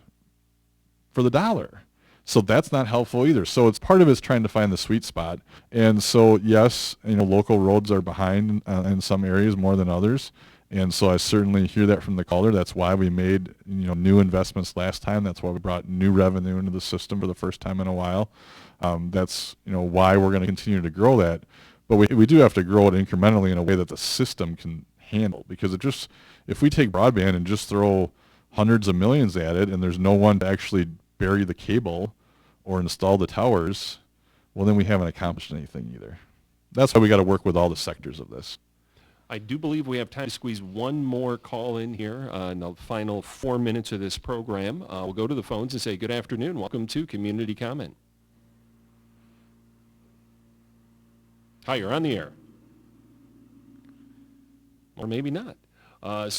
for the dollar. So that's not helpful either. So it's part of it's trying to find the sweet spot. And so, yes, local roads are behind in some areas more than others. And so I certainly hear that from the caller. That's why we made new investments last time. That's why we brought new revenue into the system for the first time in a while. That's why we're going to continue to grow that. But we do have to grow it incrementally in a way that the system can handle. Because if we take broadband and just throw hundreds of millions at it and there's no one to actually bury the cable or install the towers, well, then we haven't accomplished anything either. That's why we got to work with all the sectors of this. I do believe we have time to squeeze one more call in here in the final 4 minutes of this program. We'll go to the phones and say good afternoon. Welcome to Community Comment. Hi, you're on the air. Or maybe not. Unless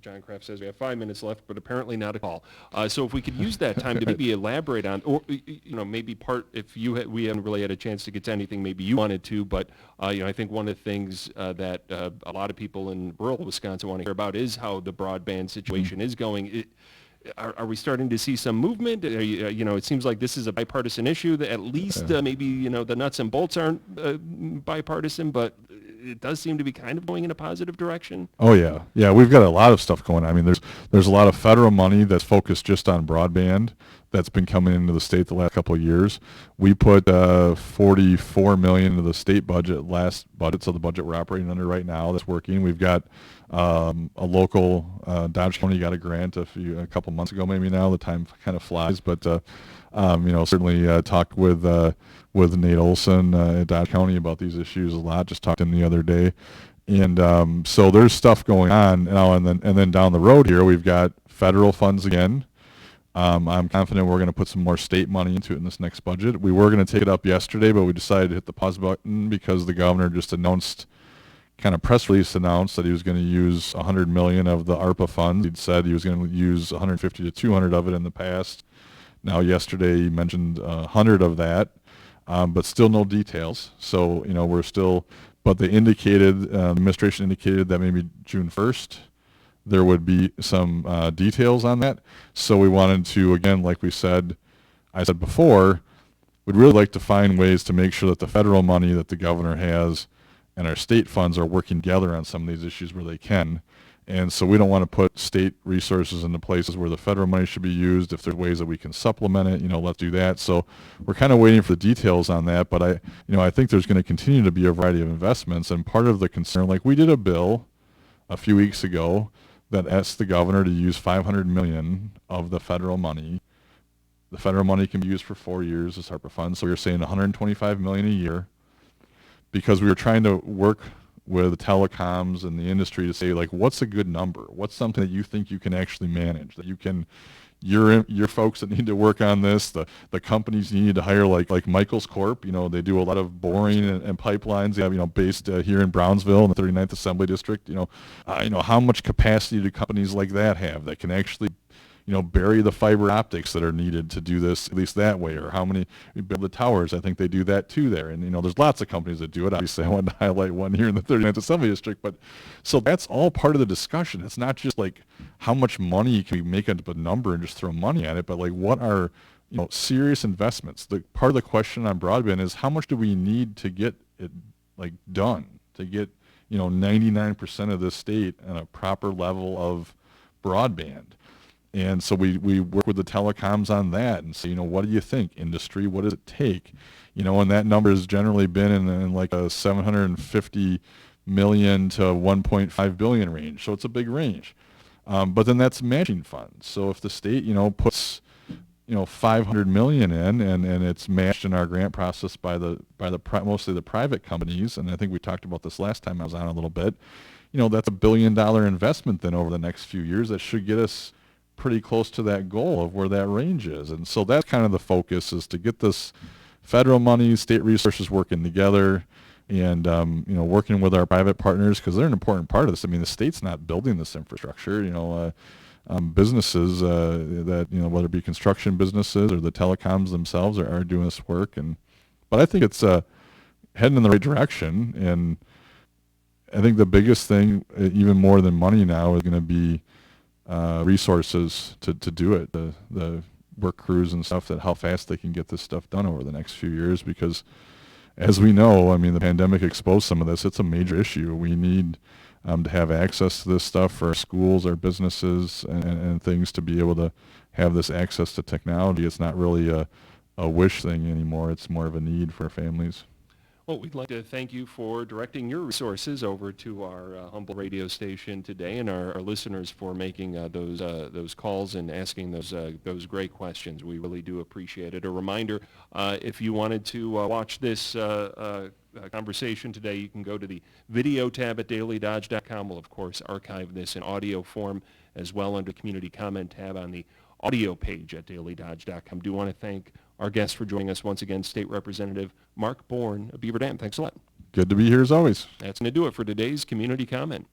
John Kraft says we have 5 minutes left, but apparently not a call. So if we could use that time to maybe elaborate on, or maybe if we haven't really had a chance to get to anything, maybe you wanted to, but I think one of the things that a lot of people in rural Wisconsin want to hear about is how the broadband situation is going. Are we starting to see some movement? It seems like this is a bipartisan issue. That at least maybe the nuts and bolts aren't bipartisan, but it does seem to be kind of going in a positive direction. Oh yeah, we've got a lot of stuff going on. I mean, there's a lot of federal money that's focused just on broadband that's been coming into the state the last couple of years. We put $44 million into the state budget last budget, so the budget we're operating under right now that's working. We've got a local Dodge County got a grant a couple months ago, maybe now. The time kind of flies, but certainly talked with Nate Olson at Dodge County about these issues a lot. Just talked to him the other day, and so there's stuff going on now. And then down the road here, we've got federal funds again. I'm confident we're going to put some more state money into it in this next budget. We were going to take it up yesterday, but we decided to hit the pause button because the governor just kind of press release announced that he was going to use $100 million of the ARPA funds. He'd said he was going to use 150 to 200 of it in the past. Now yesterday he mentioned 100 of that, but still no details. So we're still, but they indicated, the administration indicated that maybe June 1st there would be some details on that. So we wanted to, again, like I said before, we'd really like to find ways to make sure that the federal money that the governor has and our state funds are working together on some of these issues where they can. And so we don't want to put state resources into places where the federal money should be used. If there's ways that we can supplement it, let's do that. So we're kind of waiting for the details on that. But I think there's going to continue to be a variety of investments. And part of the concern, like we did a bill a few weeks ago that asked the governor to use $500 million of the federal money. The federal money can be used for 4 years as ARPA funds. So we were saying $125 million a year, because we were trying to work with the telecoms and the industry to say, like, what's a good number? What's something that you think you can actually manage, that you can, your folks that need to work on this, the companies you need to hire, like Michaels Corp, they do a lot of boring and pipelines. They have, based here in Brownsville in the 39th Assembly District. How much capacity do companies like that have that can actually bury the fiber optics that are needed to do this, at least that way, or how many we build the towers. I think they do that too there. And, there's lots of companies that do it. Obviously, I wanted to highlight one here in the 39th Assembly District. But so that's all part of the discussion. It's not just like how much money can we make up a number and just throw money at it, but like what are, serious investments. The part of the question on broadband is how much do we need to get it done, to get, 99% of the state on a proper level of broadband. And so we work with the telecoms on that and say, what do you think, industry? What does it take? And that number has generally been in like a $750 million to $1.5 billion range. So it's a big range. But then that's matching funds. So if the state, puts, $500 million in and it's matched in our grant process by mostly the private companies, and I think we talked about this last time I was on a little bit, that's $1 billion investment then over the next few years that should get us pretty close to that goal of where that range is. And so that's kind of the focus, is to get this federal money, state resources working together, and working with our private partners, because they're an important part of this. I mean, the state's not building this infrastructure. Businesses that whether it be construction businesses or the telecoms themselves are doing this work. But I think it's heading in the right direction. And I think the biggest thing, even more than money now, is going to be resources to do it, the work crews and stuff, that how fast they can get this stuff done over the next few years. Because as we know, the pandemic exposed some of this. It's a major issue. We need to have access to this stuff for our schools, our businesses, and things, to be able to have this access to technology. It's not really a wish thing anymore. It's more of a need for families. Well, we'd like to thank you for directing your resources over to our humble radio station today, and our listeners for making those calls and asking those great questions. We really do appreciate it. A reminder, if you wanted to watch this conversation today, you can go to the video tab at dailydodge.com. We'll, of course, archive this in audio form as well under community comment tab on the audio page at dailydodge.com. Do want to thank our guest for joining us once again, State Representative Mark Bourne of Beaver Dam. Thanks a lot. Good to be here as always. That's going to do it for today's Community Comment.